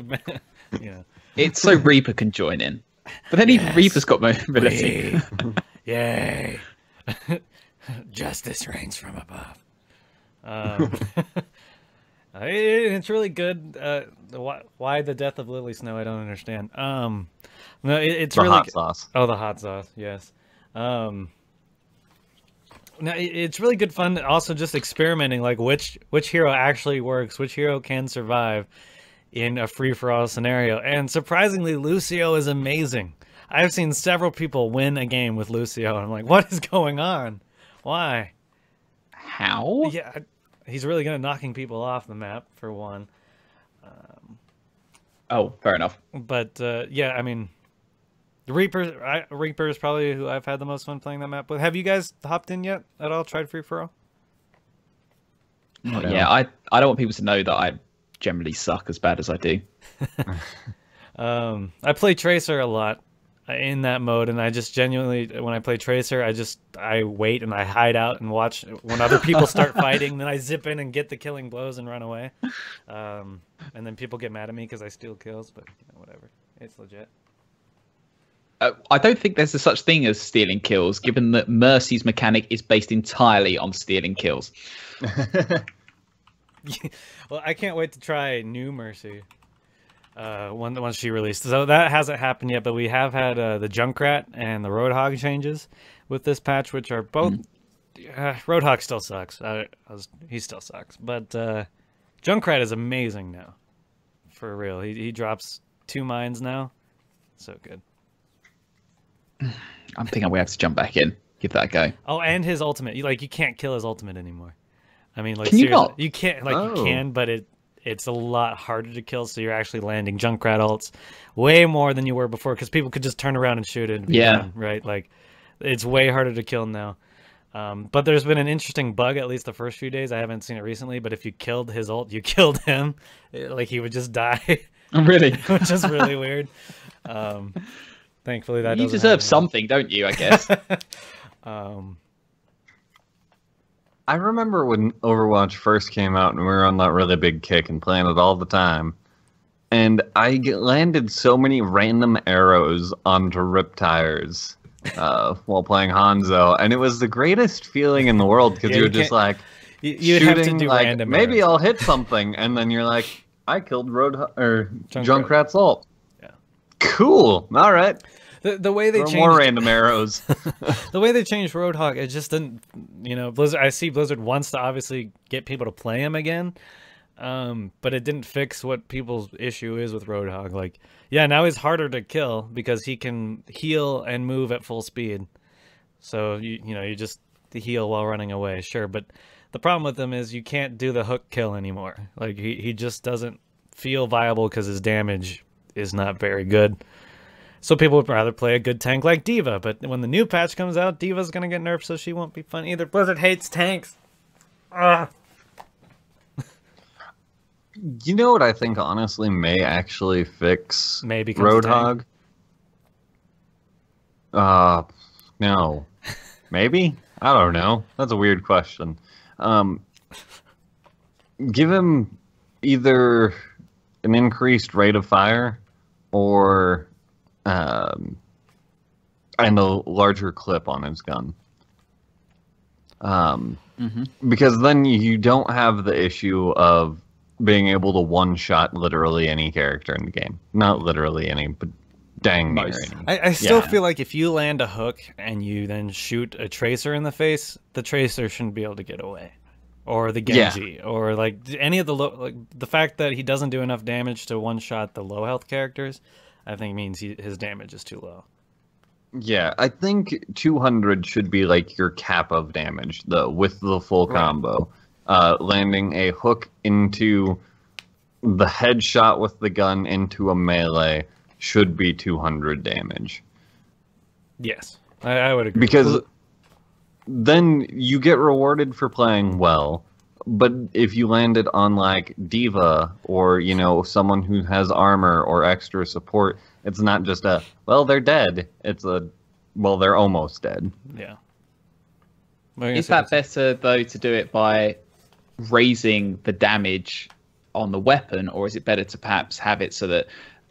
[SPEAKER 1] you know.
[SPEAKER 4] It's so Reaper can join in. But then even Reaper's got mobility.
[SPEAKER 1] Oui. Yay. Justice reigns from above. It's really good. Why the death of Lily Snow? I don't understand. No, it's
[SPEAKER 3] The
[SPEAKER 1] really
[SPEAKER 3] hot sauce.
[SPEAKER 1] Oh, the hot sauce. Yes. No, it's really good fun. Also, just experimenting, like which hero actually works, which hero can survive in a free for all scenario. And surprisingly, Lucio is amazing. I've seen several people win a game with Lucio, and I'm like, what is going on? Why?
[SPEAKER 4] How?
[SPEAKER 1] Yeah. He's really good at knocking people off the map, for one.
[SPEAKER 4] Oh, fair enough.
[SPEAKER 1] But, yeah, I mean, Reaper is probably who I've had the most fun playing that map with. Have you guys hopped in yet at all? Tried free-for-all?
[SPEAKER 4] Yeah, I don't want people to know that I generally suck as bad as I do.
[SPEAKER 1] I play Tracer a lot in that mode, and I just genuinely, when I play Tracer, I wait and I hide out and watch when other people start fighting, then I zip in and get the killing blows and run away. And then people get mad at me because I steal kills, but you know, whatever. It's legit.
[SPEAKER 4] I don't think there's a such thing as stealing kills, given that Mercy's mechanic is based entirely on stealing kills.
[SPEAKER 1] Well, I can't wait to try New Mercy. Once she released. So that hasn't happened yet, but we have had the Junkrat and the Roadhog changes with this patch, which are both... Roadhog still sucks. He still sucks. But Junkrat is amazing now. For real. He drops 2 mines now. So good.
[SPEAKER 4] I'm thinking we have to jump back in. Give that a go.
[SPEAKER 1] Oh, and his ultimate. You can't kill his ultimate anymore. I mean, like,
[SPEAKER 4] can you
[SPEAKER 1] seriously,
[SPEAKER 4] not?
[SPEAKER 1] You can't. Like, you can, but it's a lot harder to kill, so you're actually landing Junkrat ults way more than you were before, because people could just turn around and shoot it and be done, right? Like, it's way harder to kill now. But there's been an interesting bug, at least the first few days. I haven't seen it recently, but if you killed his ult, you killed him. Like, he would just die.
[SPEAKER 4] Really?
[SPEAKER 1] Which is really weird. Thankfully, that
[SPEAKER 4] you deserve something, don't you, I guess?
[SPEAKER 3] I remember when Overwatch first came out and we were on that really big kick and playing it all the time. And I landed so many random arrows onto rip tires while playing Hanzo. And it was the greatest feeling in the world, because you were just like,
[SPEAKER 1] you'd
[SPEAKER 3] shooting,
[SPEAKER 1] have to do
[SPEAKER 3] like,
[SPEAKER 1] random
[SPEAKER 3] maybe
[SPEAKER 1] arrows.
[SPEAKER 3] I'll hit something. And then you're like, I killed Junkrat's ult.
[SPEAKER 1] Yeah.
[SPEAKER 3] Cool. All right.
[SPEAKER 1] The way they
[SPEAKER 3] Throw
[SPEAKER 1] changed
[SPEAKER 3] more random arrows.
[SPEAKER 1] the way they changed Roadhog, it just didn't, Blizzard. I see Blizzard wants to obviously get people to play him again, but it didn't fix what people's issue is with Roadhog. Like, yeah, now he's harder to kill because he can heal and move at full speed. So you just heal while running away, sure. But the problem with him is you can't do the hook kill anymore. Like, he just doesn't feel viable because his damage is not very good. So people would rather play a good tank like D.Va, but when the new patch comes out, D.Va's gonna get nerfed, so she won't be fun either. Blizzard hates tanks.
[SPEAKER 3] You know what I think honestly may actually fix Roadhog? No. Maybe? I don't know. That's a weird question. Give him either an increased rate of fire or and a larger clip on his gun. Because then you don't have the issue of being able to one-shot literally any character in the game. Not literally any, but dang near any.
[SPEAKER 1] I still feel like if you land a hook and you then shoot a Tracer in the face, the Tracer shouldn't be able to get away. Or the Genji, or like any of the the fact that he doesn't do enough damage to one-shot the low health characters, I think means his damage is too low.
[SPEAKER 3] Yeah, I think 200 should be like your cap of damage, though, with the full combo. Landing a hook into the headshot with the gun into a melee should be 200 damage.
[SPEAKER 1] Yes, I would agree.
[SPEAKER 3] Because then you get rewarded for playing well. But if you land it on like Diva or, you know, someone who has armor or extra support, it's not just a, well, they're dead. It's a, well, they're almost dead.
[SPEAKER 1] Yeah.
[SPEAKER 4] Is that better, though, to do it by raising the damage on the weapon, or is it better to perhaps have it so that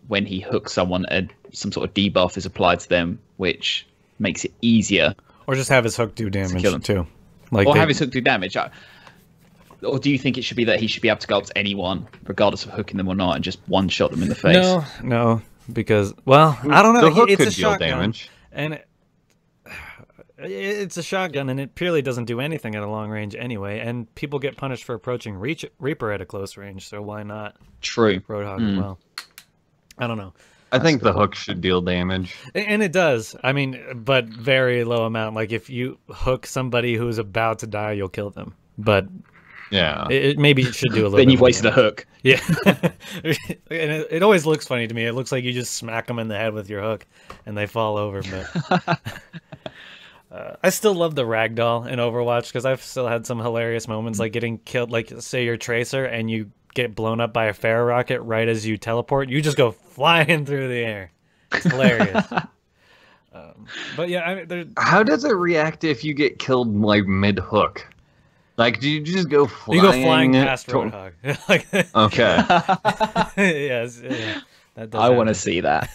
[SPEAKER 4] when he hooks someone, some sort of debuff is applied to them, which makes it easier?
[SPEAKER 1] Or just have his hook do damage, too.
[SPEAKER 4] Like have his hook do damage. Or do you think it should be that he should be able to go up to anyone, regardless of hooking them or not, and just one-shot them in the face?
[SPEAKER 1] No, because, well, I don't know.
[SPEAKER 3] The hook
[SPEAKER 1] it's
[SPEAKER 3] could
[SPEAKER 1] a
[SPEAKER 3] deal
[SPEAKER 1] shotgun,
[SPEAKER 3] damage.
[SPEAKER 1] and it's a shotgun, and it purely doesn't do anything at a long range anyway, and people get punished for approaching Reaper at a close range, so why not
[SPEAKER 4] True.
[SPEAKER 1] Roadhog as well? I don't know.
[SPEAKER 3] I think the hook should deal damage.
[SPEAKER 1] And it does. I mean, but very low amount. Like, if you hook somebody who's about to die, you'll kill them. But...
[SPEAKER 3] yeah,
[SPEAKER 1] maybe it should do a little.
[SPEAKER 4] Then
[SPEAKER 1] bit
[SPEAKER 4] you've wasted a hook.
[SPEAKER 1] Yeah, and it always looks funny to me. It looks like you just smack them in the head with your hook, and they fall over. But I still love the ragdoll in Overwatch because I've still had some hilarious moments, like getting killed. Like, say you're Tracer and you get blown up by a Pharaoh rocket right as you teleport. You just go flying through the air. It's hilarious. But yeah, I mean,
[SPEAKER 3] how does it react if you get killed like mid hook? Like, do you just go flying?
[SPEAKER 1] You go flying past Roadhog.
[SPEAKER 3] Okay.
[SPEAKER 1] Yes. Yeah, that does
[SPEAKER 4] I want
[SPEAKER 1] happen.
[SPEAKER 4] to see that.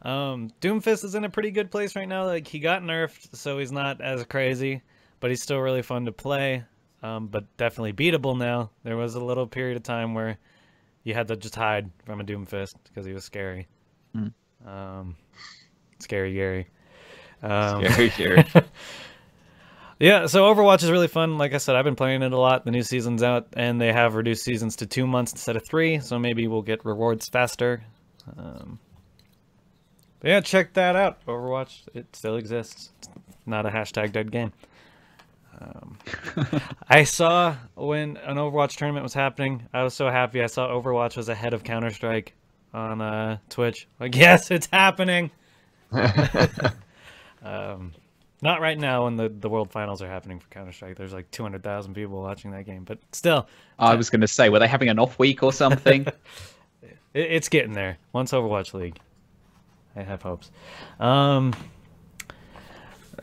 [SPEAKER 1] Doomfist is in a pretty good place right now. Like, he got nerfed, so he's not as crazy, but he's still really fun to play. But definitely beatable now. There was a little period of time where you had to just hide from a Doomfist because he was scary. Scary Gary.
[SPEAKER 3] Scary Gary.
[SPEAKER 1] Yeah, so Overwatch is really fun. Like I said, I've been playing it a lot. The new season's out, and they have reduced seasons to 2 months instead of 3, so maybe we'll get rewards faster. But yeah, check that out. Overwatch, it still exists. It's not a hashtag dead game. I saw when an Overwatch tournament was happening, I was so happy. I saw Overwatch was ahead of Counter-Strike on Twitch. Like, yes, it's happening! Not right now when the World Finals are happening for Counter-Strike. There's like 200,000 people watching that game, but still.
[SPEAKER 4] I was going to say, were they having an off week or something?
[SPEAKER 1] It's getting there. Once Overwatch League. I have hopes. And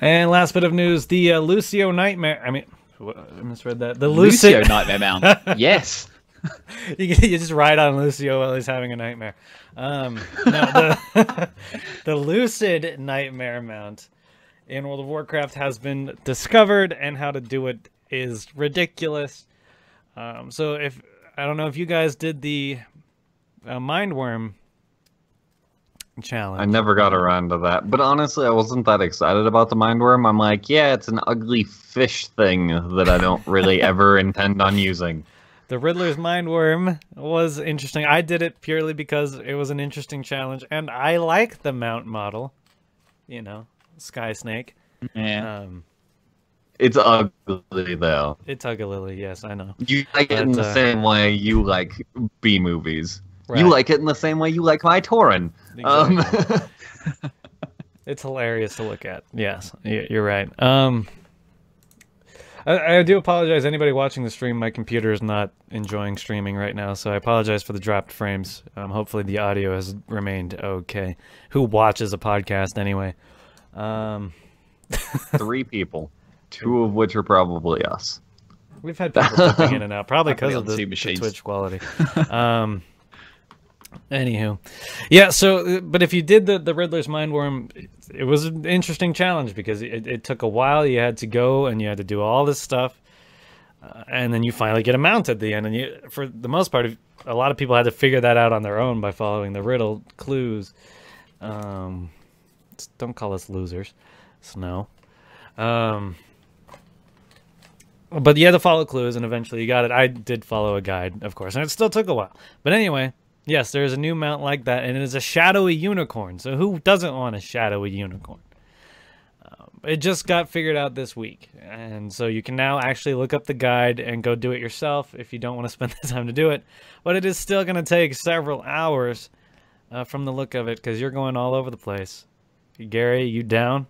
[SPEAKER 1] last bit of news, the Lucio Nightmare... I mean, I misread that. The
[SPEAKER 4] Lucio Nightmare mount. Yes.
[SPEAKER 1] You just ride on Lucio while he's having a nightmare. No, the Lucid Nightmare mount in World of Warcraft has been discovered, and how to do it is ridiculous. So I don't know if you guys did the Mindworm challenge.
[SPEAKER 3] I never got around to that, but honestly, I wasn't that excited about the Mindworm. I'm like, yeah, it's an ugly fish thing that I don't really ever intend on using.
[SPEAKER 1] The Riddlers Mindworm was interesting. I did it purely because it was an interesting challenge, and I like the mount model. You know, Sky Snake.
[SPEAKER 4] Yeah.
[SPEAKER 3] It's ugly, though.
[SPEAKER 1] It's ugly, yes, I know.
[SPEAKER 3] You like it in the same way you like B-movies.
[SPEAKER 1] Right.
[SPEAKER 3] You like it in the same way you like my Tarren.
[SPEAKER 1] Exactly. It's hilarious to look at. Yes, you're right. I do apologize. Anybody watching the stream, my computer is not enjoying streaming right now, so I apologize for the dropped frames. Hopefully the audio has remained okay. Who watches a podcast anyway?
[SPEAKER 3] 3 people, 2 of which are probably us.
[SPEAKER 1] We've had people dipping in and out, probably because of the
[SPEAKER 4] machines.
[SPEAKER 1] Twitch quality. Anywho, yeah. So, but if you did the Riddler's Mindworm, it was an interesting challenge because it took a while. You had to go and you had to do all this stuff, and then you finally get a mount at the end. And for the most part, a lot of people had to figure that out on their own by following the riddle clues. Don't call us losers, Snow. But you had to follow clues, and eventually you got it. I did follow a guide, of course, and it still took a while. But anyway, yes, there's a new mount like that, and it is a shadowy unicorn. So who doesn't want a shadowy unicorn? it just got figured out this week, and so you can now actually look up the guide and go do it yourself if you don't want to spend the time to do it. But it is still going to take several hours from the look of it, because you're going all over the place. Gary, you down?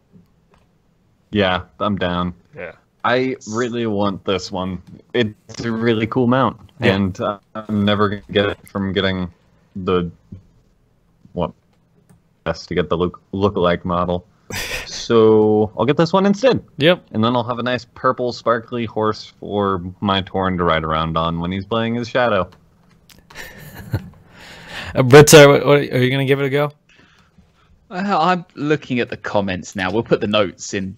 [SPEAKER 3] Yeah, I'm down.
[SPEAKER 1] Yeah.
[SPEAKER 3] I really want this one. It's a really cool mount, and I'm never gonna get it from getting the best to get the look-alike model. So I'll get this one instead.
[SPEAKER 1] Yep.
[SPEAKER 3] And then I'll have a nice purple sparkly horse for my Torn to ride around on when he's playing his Shadow.
[SPEAKER 1] Britzza, are you gonna give it a go?
[SPEAKER 4] I'm looking at the comments now. We'll put the notes in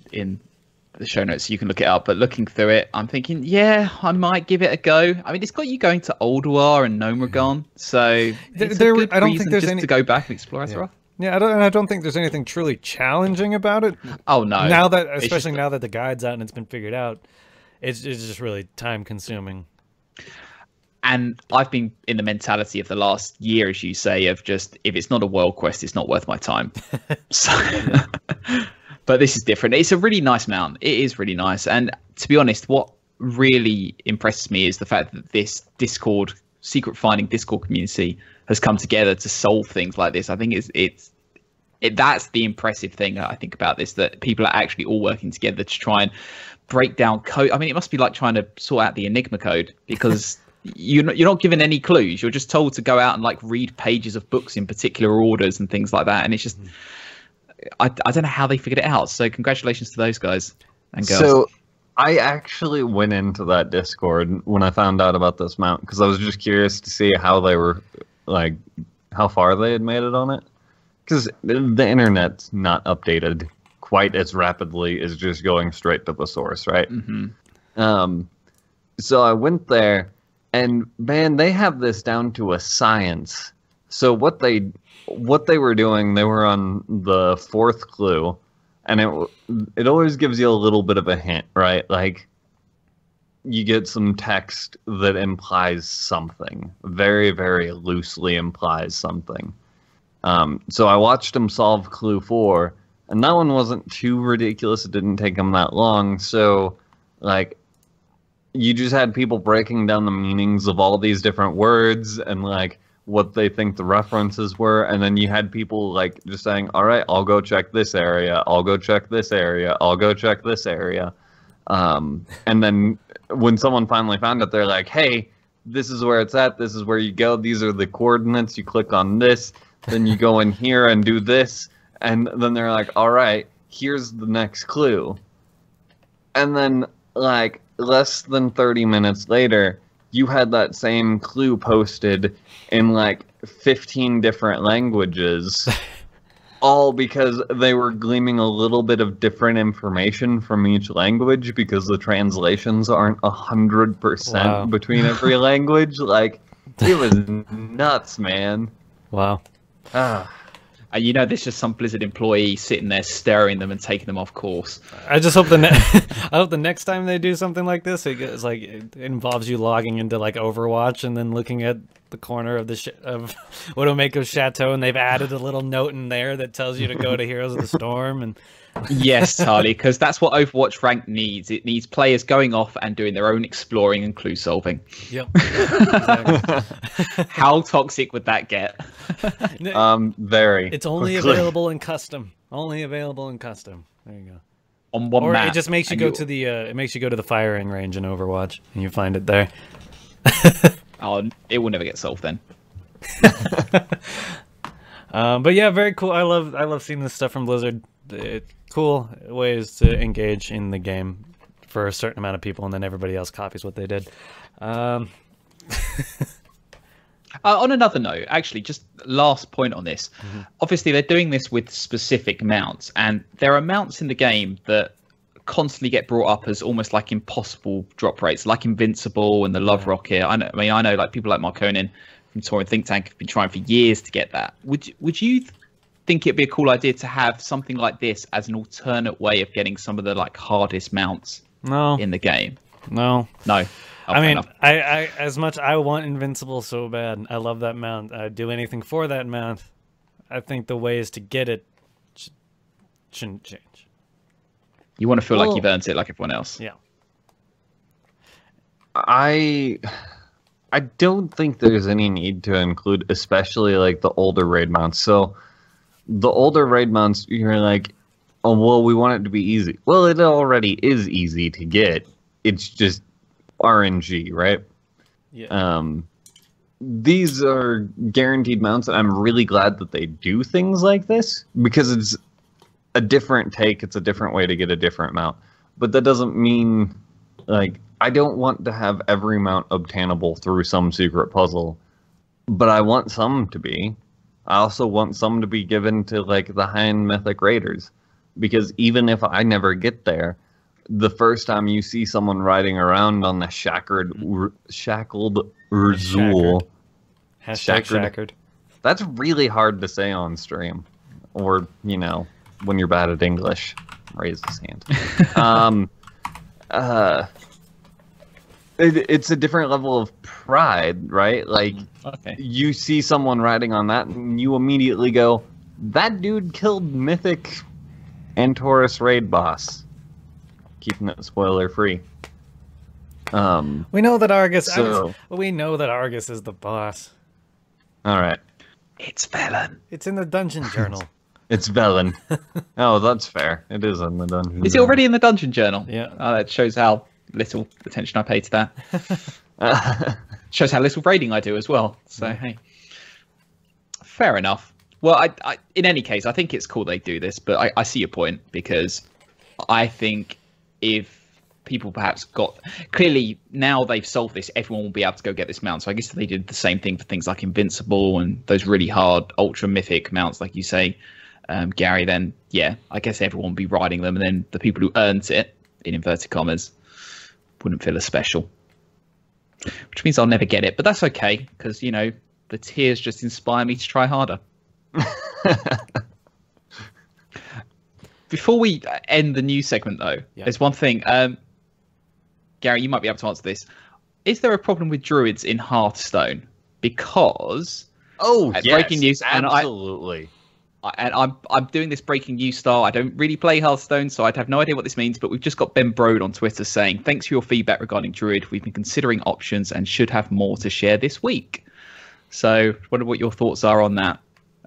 [SPEAKER 4] the show notes so you can look it up. But looking through it, I'm thinking, yeah, I might give it a go. I mean, it's got you going to Ulduar and Gnomeregan, so it's a good
[SPEAKER 1] I don't think there's
[SPEAKER 4] just
[SPEAKER 1] any
[SPEAKER 4] to go back and explore Azeroth.
[SPEAKER 1] Yeah, I don't think there's anything truly challenging about it.
[SPEAKER 4] Oh no!
[SPEAKER 1] Now that, especially now that the guide's out and it's been figured out, it's just really time consuming.
[SPEAKER 4] And I've been in the mentality of the last year, as you say, of just, if it's not a world quest, it's not worth my time. So, but this is different. It's a really nice mount. It is really nice. And to be honest, what really impresses me is the fact that this Discord, secret finding Discord community has come together to solve things like this. I think that's the impressive thing I think about this, that people are actually all working together to try and break down code. I mean, it must be like trying to sort out the Enigma code, because you're not given any clues. You're just told to go out and like read pages of books in particular orders and things like that. And it's just, I don't know how they figured it out. So congratulations to those guys and girls.
[SPEAKER 3] So I actually went into that Discord when I found out about this mount, because I was just curious to see how they were, like, how far they had made it on it. Because the internet's not updated quite as rapidly as just going straight to the source, right?
[SPEAKER 4] Mm-hmm.
[SPEAKER 3] So I went there, and man, they have this down to a science. So what they were doing, they were on the 4th clue, and it always gives you a little bit of a hint, right? Like, you get some text that implies something, very, very loosely implies something. So I watched them solve clue 4, and that one wasn't too ridiculous. It didn't take them that long. So, like, you just had people breaking down the meanings of all these different words and, like, what they think the references were. And then you had people, like, just saying, all right, I'll go check this area. I'll go check this area. I'll go check this area. And then when someone finally found it, they're like, hey, this is where it's at. This is where you go. These are the coordinates. You click on this. Then you go in here and do this. And then they're like, all right, here's the next clue. And then, like, less than 30 minutes later, you had that same clue posted in, like, 15 different languages. All because they were gleaming a little bit of different information from each language, because the translations aren't 100% between every language. Like, it was nuts, man.
[SPEAKER 1] Wow.
[SPEAKER 4] And you know, there's just some Blizzard employee sitting there staring them and taking them off course. I
[SPEAKER 1] just hope I hope the next time they do something like this, it involves you logging into like Overwatch and then looking at the corner of of Widowmaker's Chateau, and they've added a little note in there that tells you to go to Heroes of the Storm. And
[SPEAKER 4] yes, Tarley, because that's what Overwatch Rank needs. It needs players going off and doing their own exploring and clue solving.
[SPEAKER 1] Yep. Exactly.
[SPEAKER 4] How toxic would that get?
[SPEAKER 3] Very.
[SPEAKER 1] It's only available in custom. Only available in custom. There you go.
[SPEAKER 4] On one map.
[SPEAKER 1] It just makes you go to the it makes you go to the firing range in Overwatch, and you find it there.
[SPEAKER 4] Oh, it will never get solved then.
[SPEAKER 1] But yeah, very cool. I love seeing this stuff from Blizzard. Cool ways to engage in the game for a certain amount of people, and then everybody else copies what they did.
[SPEAKER 4] On another note, actually, just last point on this. Mm-hmm. Obviously, they're doing this with specific mounts, and there are mounts in the game that constantly get brought up as almost like impossible drop rates, like Invincible and the Love Rocket. I know, like people like Marconin from Tauren Think Tank have been trying for years to get that. Would you think it'd be a cool idea to have something like this as an alternate way of getting some of the like hardest mounts in the game?
[SPEAKER 1] No.
[SPEAKER 4] I mean,
[SPEAKER 1] I as much I want Invincible so bad. I love that mount. I'd do anything for that mount. I think the ways to get it shouldn't change.
[SPEAKER 4] You want to feel like you've earned it like everyone else.
[SPEAKER 1] Yeah.
[SPEAKER 3] I don't think there's any need to include, especially like the older raid mounts. So the older raid mounts, you're like, oh, well, we want it to be easy. Well, it already is easy to get. It's just RNG, right?
[SPEAKER 1] Yeah.
[SPEAKER 3] These are guaranteed mounts, and I'm really glad that they do things like this, because it's a different take. It's a different way to get a different mount. But that doesn't mean, like, I don't want to have every mount obtainable through some secret puzzle, but I want some to be. I also want some to be given to, like, the high-end mythic raiders, because even if I never get there, the first time you see someone riding around on the shackled Urzul...
[SPEAKER 1] Shackled.
[SPEAKER 3] That's really hard to say on stream. Or, you know, when you're bad at English. Raise his hand. It's a different level of pride, right? Like, you see someone riding on that, and you immediately go, that dude killed Mythic and Taurus raid boss. Keeping it spoiler free.
[SPEAKER 1] We know that Argus.
[SPEAKER 3] So-
[SPEAKER 1] We know that Argus is the boss.
[SPEAKER 3] All right.
[SPEAKER 4] It's Velen.
[SPEAKER 1] It's in the dungeon journal.
[SPEAKER 3] It's Velen. Oh, that's fair. It is in the dungeon.
[SPEAKER 4] Is it already in the dungeon journal?
[SPEAKER 1] Yeah.
[SPEAKER 4] Oh, that shows how little attention I pay to that. Shows how little raiding I do as well. So, hey. Fair enough. Well, I in any case, I think it's cool they do this, but I see your point, because I think if people perhaps clearly now they've solved this, everyone will be able to go get this mount. So I guess if they did the same thing for things like Invincible and those really hard ultra mythic mounts, like you say, Gary, then yeah, I guess everyone would be riding them, and then the people who earned it, in inverted commas, wouldn't feel as special. Which means I'll never get it, but that's okay, because, you know, the tears just inspire me to try harder. Before we end the news segment, though, there's one thing. Gary, you might be able to answer this. Is there a problem with druids in Hearthstone? Because breaking news,
[SPEAKER 3] absolutely.
[SPEAKER 4] And I'm doing this breaking news style. I don't really play Hearthstone, so I'd have no idea what this means. But we've just got Ben Brode on Twitter saying, "Thanks for your feedback regarding druid. We've been considering options and should have more to share this week." So, wonder what your thoughts are on that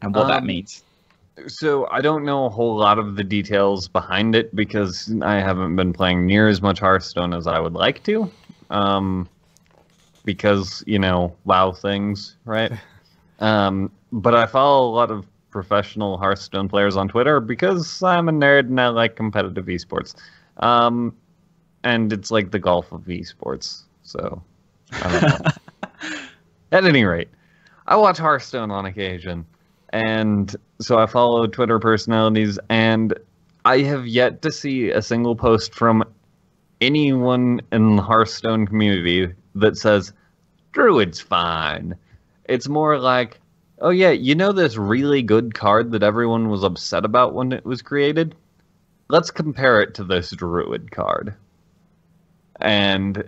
[SPEAKER 4] and what that means.
[SPEAKER 3] So I don't know a whole lot of the details behind it, because I haven't been playing near as much Hearthstone as I would like to. Because, you know, WoW things, right? But I follow a lot of professional Hearthstone players on Twitter because I'm a nerd and I like competitive esports. And it's like the golf of esports. So, I don't know. At any rate, I watch Hearthstone on occasion. And so I follow Twitter personalities, and I have yet to see a single post from anyone in the Hearthstone community that says, Druid's fine. It's more like, oh yeah, you know this really good card that everyone was upset about when it was created? Let's compare it to this Druid card. And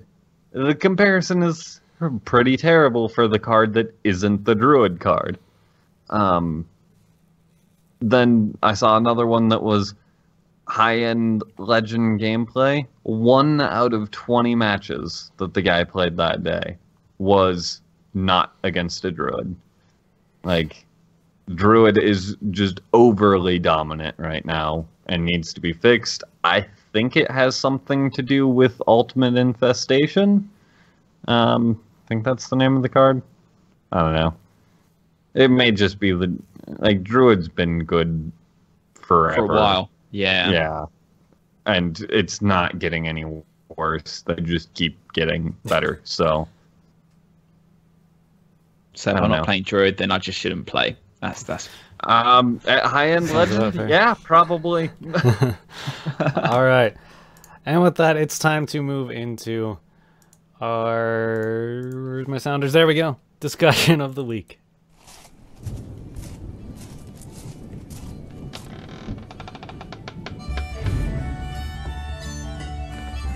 [SPEAKER 3] the comparison is pretty terrible for the card that isn't the Druid card. Then I saw another one that was high-end legend gameplay. 1 out of 20 matches that the guy played that day was not against a Druid. Like, Druid is just overly dominant right now and needs to be fixed. I think it has something to do with Ultimate Infestation. I think that's the name of the card. I don't know. It may just be the... Like, Druid's been good forever.
[SPEAKER 4] For a while. Yeah.
[SPEAKER 3] Yeah. And it's not getting any worse. They just keep getting better, so...
[SPEAKER 4] So if I'm not playing Druid, then I just shouldn't play. That's
[SPEAKER 3] at high-end legend? Yeah, probably.
[SPEAKER 1] All right. And with that, it's time to move into our... Where's my sounders? There we go. Discussion of the week.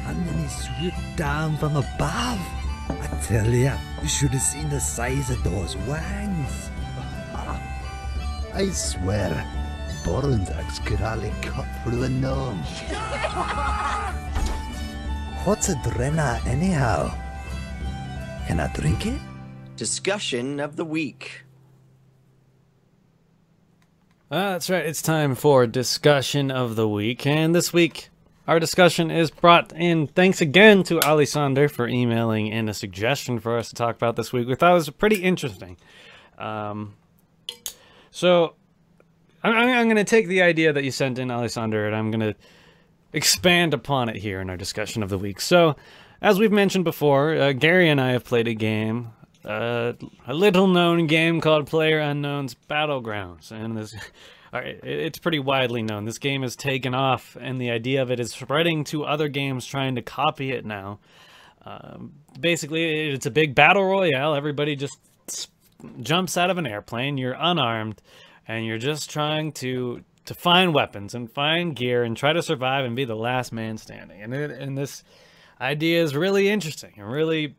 [SPEAKER 6] And then he swooped down from above. I tell ya, you should have seen the size of those wings. I swear, Borondags could hardly cut through a gnome. What's a Drenna anyhow? Can I drink it?
[SPEAKER 7] Discussion of the week.
[SPEAKER 1] That's right, it's time for discussion of the week, and this week our discussion is brought in thanks again to Alisaunder for emailing in a suggestion for us to talk about this week. We thought it was pretty interesting. So I'm going to take the idea that you sent in, Alisaunder, and I'm going to expand upon it here in our discussion of the week. So, as we've mentioned before, Gary and I have played a game, a little-known game called PlayerUnknown's Battlegrounds, and this, it's pretty widely known. This game has taken off, and the idea of it is spreading to other games trying to copy it now. Basically, it's a big battle royale. Everybody just jumps out of an airplane. You're unarmed, and you're just trying to find weapons and find gear and try to survive and be the last man standing. And this idea is really interesting and really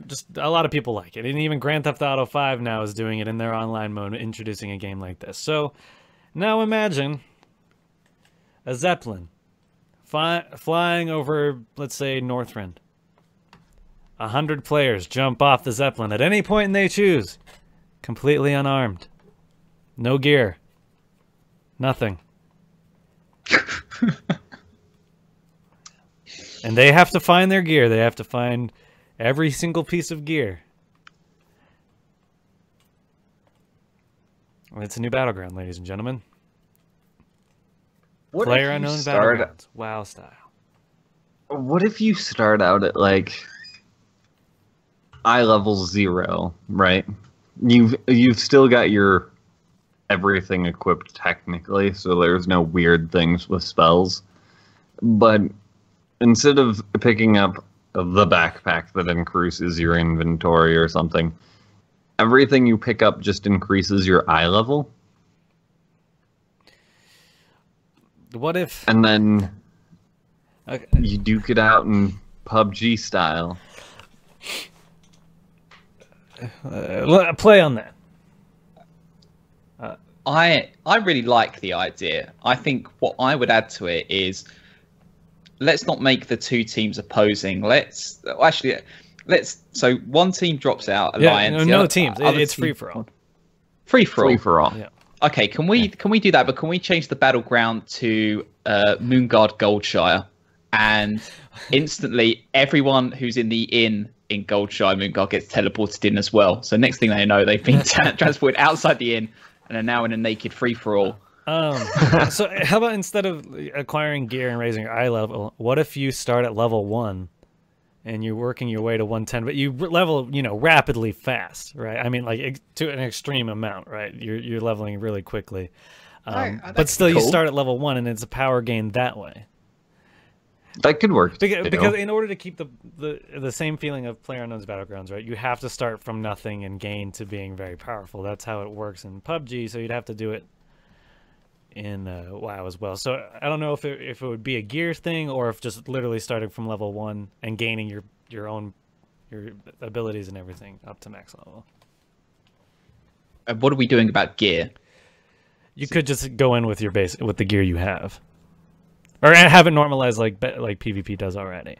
[SPEAKER 1] just a lot of people like it. And even Grand Theft Auto 5 now is doing it in their online mode, introducing a game like this. So now imagine a zeppelin flying over, let's say, Northrend. 100 players jump off the zeppelin at any point they choose, completely unarmed. No gear. Nothing. And they have to find their gear. They have to find every single piece of gear. It's a new battleground, ladies and gentlemen. PlayerUnknown Battlegrounds. WoW style.
[SPEAKER 3] What if you start out at like eye level 0, right? You've still got your everything equipped technically, so there's no weird things with spells. But instead of picking up the backpack that increases your inventory or something, everything you pick up just increases your eye level.
[SPEAKER 1] What if...
[SPEAKER 3] And then you duke it out in PUBG style.
[SPEAKER 1] Play on that.
[SPEAKER 4] I really like the idea. I think what I would add to it is, let's not make the two teams opposing. So one team drops out, alliance.
[SPEAKER 1] No teams. It's free for all.
[SPEAKER 4] Free for all.
[SPEAKER 1] Yeah.
[SPEAKER 4] Okay, can we do that? But can we change the battleground to Moonguard Goldshire, and instantly everyone who's in the inn in Goldshire Moonguard gets teleported in as well. So next thing they know, they've been transported outside the inn and are now in a naked free for all.
[SPEAKER 1] So how about instead of acquiring gear and raising your eye level, what if you start at level 1 and you're working your way to 110, but you level, rapidly fast, right? I mean, like to an extreme amount, right? You're leveling really quickly. But still, you start at level 1 and it's a power gain that way.
[SPEAKER 3] That could work.
[SPEAKER 1] Because in order to keep the same feeling of PlayerUnknown's Battlegrounds, right, you have to start from nothing and gain to being very powerful. That's how it works in PUBG, so you'd have to do it in WoW as well. So I don't know if it would be a gear thing or if just literally starting from level 1 and gaining your abilities and everything up to max level.
[SPEAKER 4] What are we doing about gear?
[SPEAKER 1] You could just go in with your base with the gear you have. Or have it normalized like PvP does already.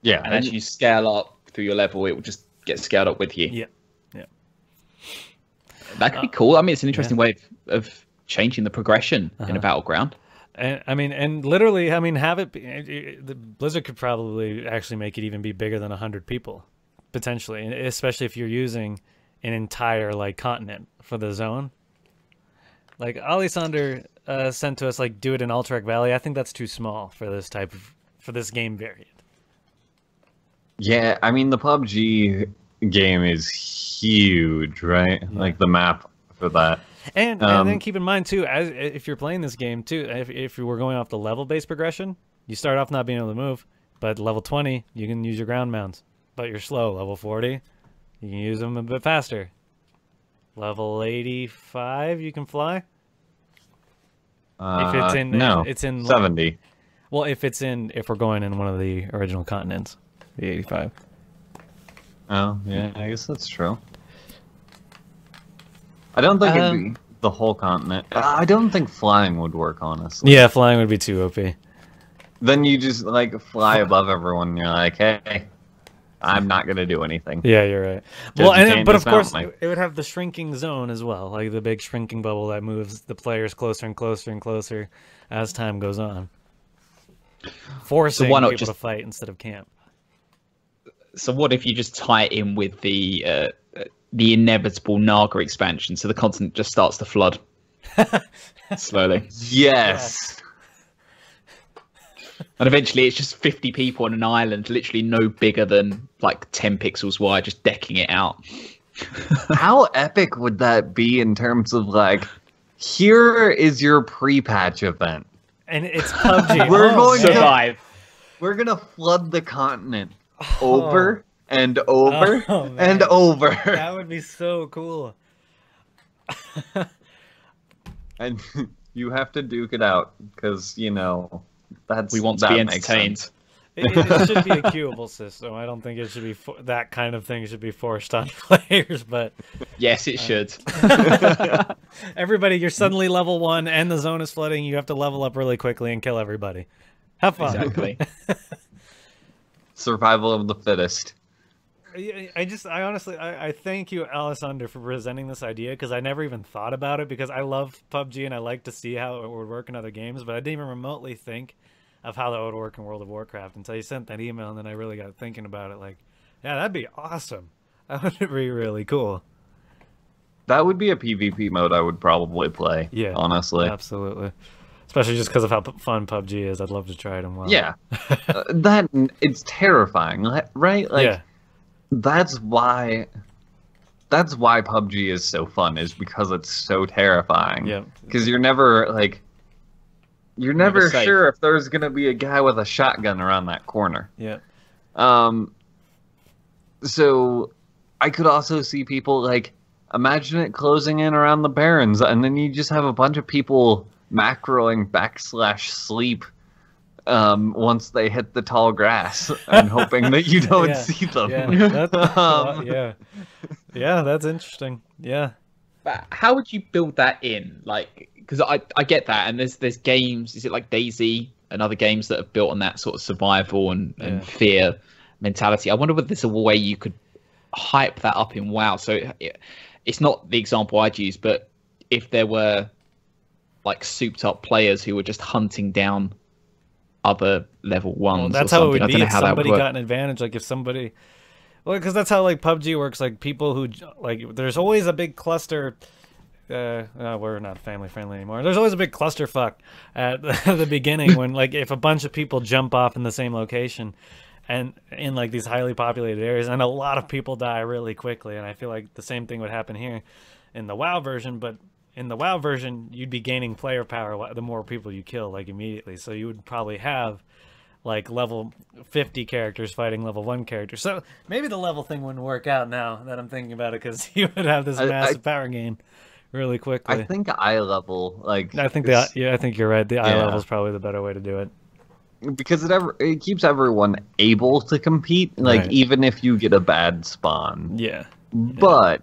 [SPEAKER 3] Yeah.
[SPEAKER 4] And as you scale up through your level, it will just get scaled up with you.
[SPEAKER 1] Yeah.
[SPEAKER 4] That could be cool. I mean, it's an interesting way of changing the progression in a battleground.
[SPEAKER 1] And literally, have it the Blizzard could probably actually make it even be bigger than 100 people, potentially, and especially if you're using an entire continent for the zone. Like Alisaunder sent to us, do it in Alterac Valley. I think that's too small for this game variant.
[SPEAKER 3] Yeah, I mean the PUBG game is huge, right?
[SPEAKER 1] Yeah.
[SPEAKER 3] The map for that.
[SPEAKER 1] And then keep in mind too, if you're playing this game too, if you were going off the level-based progression, you start off not being able to move, but level 20 you can use your ground mounts, but you're slow. Level 40 you can use them a bit faster. Level 85 you can fly. If it's in it's in
[SPEAKER 3] 70.
[SPEAKER 1] Well, if we're going in one of the original continents, the 85.
[SPEAKER 3] Oh yeah, I guess that's true. I don't think it'd be the whole continent. I don't think flying would work, honestly.
[SPEAKER 1] Yeah, flying would be too OP.
[SPEAKER 3] Then you just like fly above everyone and you're like, hey, I'm not gonna do anything.
[SPEAKER 1] Yeah, you're right.
[SPEAKER 3] Just
[SPEAKER 1] Well, but of
[SPEAKER 3] dismount
[SPEAKER 1] course,
[SPEAKER 3] me.
[SPEAKER 1] it would have the shrinking zone as well, like the big shrinking bubble that moves the players closer and closer and closer as time goes on, forcing
[SPEAKER 4] why not
[SPEAKER 1] people
[SPEAKER 4] just-
[SPEAKER 1] to fight instead of camp.
[SPEAKER 4] So what if you just tie it in with the inevitable Naga expansion, so the continent just starts to flood slowly,
[SPEAKER 3] Yes.
[SPEAKER 4] and eventually it's just 50 people on an island, literally no bigger than like 10 pixels wide, just decking it out.
[SPEAKER 3] How epic would that be in terms of like, here is your pre-patch event.
[SPEAKER 1] And it's PUBG.
[SPEAKER 3] We're going to-
[SPEAKER 4] Survive.
[SPEAKER 3] We're gonna flood the continent over and over
[SPEAKER 1] Oh, man.
[SPEAKER 3] and over.
[SPEAKER 1] That would be so cool.
[SPEAKER 3] And you have to duke it out because that's
[SPEAKER 4] We want to be
[SPEAKER 3] that makes
[SPEAKER 4] entertained.
[SPEAKER 3] sense.
[SPEAKER 1] It should be a queuable system. I don't think it should be that kind of thing should be forced on players, but
[SPEAKER 4] Yes, it should.
[SPEAKER 1] everybody, you're suddenly level 1 and the zone is flooding. You have to level up really quickly and kill everybody. Have fun.
[SPEAKER 4] Exactly.
[SPEAKER 3] Survival of the fittest.
[SPEAKER 1] I honestly thank you, Alisaunder, for presenting this idea, because I never even thought about it, because I love PUBG and I like to see how it would work in other games, but I didn't even remotely think of how that would work in World of Warcraft until you sent that email, and then I really got thinking about it. Like, yeah, that'd be awesome. That would be really cool.
[SPEAKER 3] That would be a PvP mode I would probably play.
[SPEAKER 1] Yeah,
[SPEAKER 3] honestly.
[SPEAKER 1] Absolutely. Especially just because of how fun PUBG is. I'd love to try it in WoW.
[SPEAKER 3] Yeah, it's terrifying, right? Like,
[SPEAKER 1] yeah.
[SPEAKER 3] that's why PUBG is so fun, is because it's so terrifying.
[SPEAKER 1] Yeah.
[SPEAKER 3] Because you're never
[SPEAKER 4] safe.
[SPEAKER 3] sure if there's gonna be a guy with a shotgun around that corner.
[SPEAKER 1] Yeah.
[SPEAKER 3] So I could also see people like, imagine it closing in around the Barrens, and then you just have a bunch of people macroing /sleep once they hit the tall grass and hoping that you don't see them.
[SPEAKER 1] Yeah, yeah, that's interesting. Yeah.
[SPEAKER 4] But how would you build that in? Like, because I get that, and there's games. Is it like DayZ and other games that are built on that sort of survival and fear mentality? I wonder whether there's a way you could hype that up in WoW. So it's not the example I'd use, but if there were like souped up players who were just hunting down other level ones.
[SPEAKER 1] Well, that's
[SPEAKER 4] or
[SPEAKER 1] how it
[SPEAKER 4] something.
[SPEAKER 1] would
[SPEAKER 4] I
[SPEAKER 1] be
[SPEAKER 4] don't know
[SPEAKER 1] if
[SPEAKER 4] how that would
[SPEAKER 1] somebody
[SPEAKER 4] work.
[SPEAKER 1] got an advantage. Like if somebody, well, because that's how like PUBG works. Like people who like, there's always a big cluster. We're not family friendly anymore. There's always a big clusterfuck at the beginning when like if a bunch of people jump off in the same location, and in like these highly populated areas, and a lot of people die really quickly. And I feel like the same thing would happen here in the WoW version, but in the WoW version, you'd be gaining player power the more people you kill, like immediately. So you would probably have like level 50 characters fighting level 1 characters. So maybe the level thing wouldn't work out now that I'm thinking about it, because you would have this massive power gain really quickly.
[SPEAKER 3] I think eye level, like,
[SPEAKER 1] I think I think you're right. The eye level is probably the better way to do it.
[SPEAKER 3] because it keeps everyone able to compete, like
[SPEAKER 1] Right.
[SPEAKER 3] even if you get a bad spawn.
[SPEAKER 1] Yeah.
[SPEAKER 3] But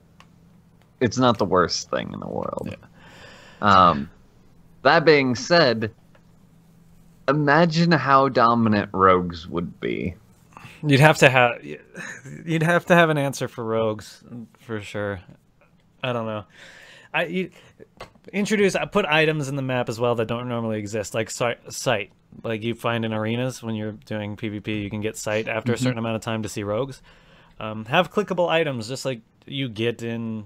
[SPEAKER 3] it's not the worst thing in the world. That being said, imagine how dominant rogues would be.
[SPEAKER 1] You'd have to have an answer for rogues for sure. I don't know. I put items in the map as well that don't normally exist, like sight. Like you find in arenas when you're doing PvP, you can get sight after a certain amount of time to see rogues. Have clickable items just like you get in,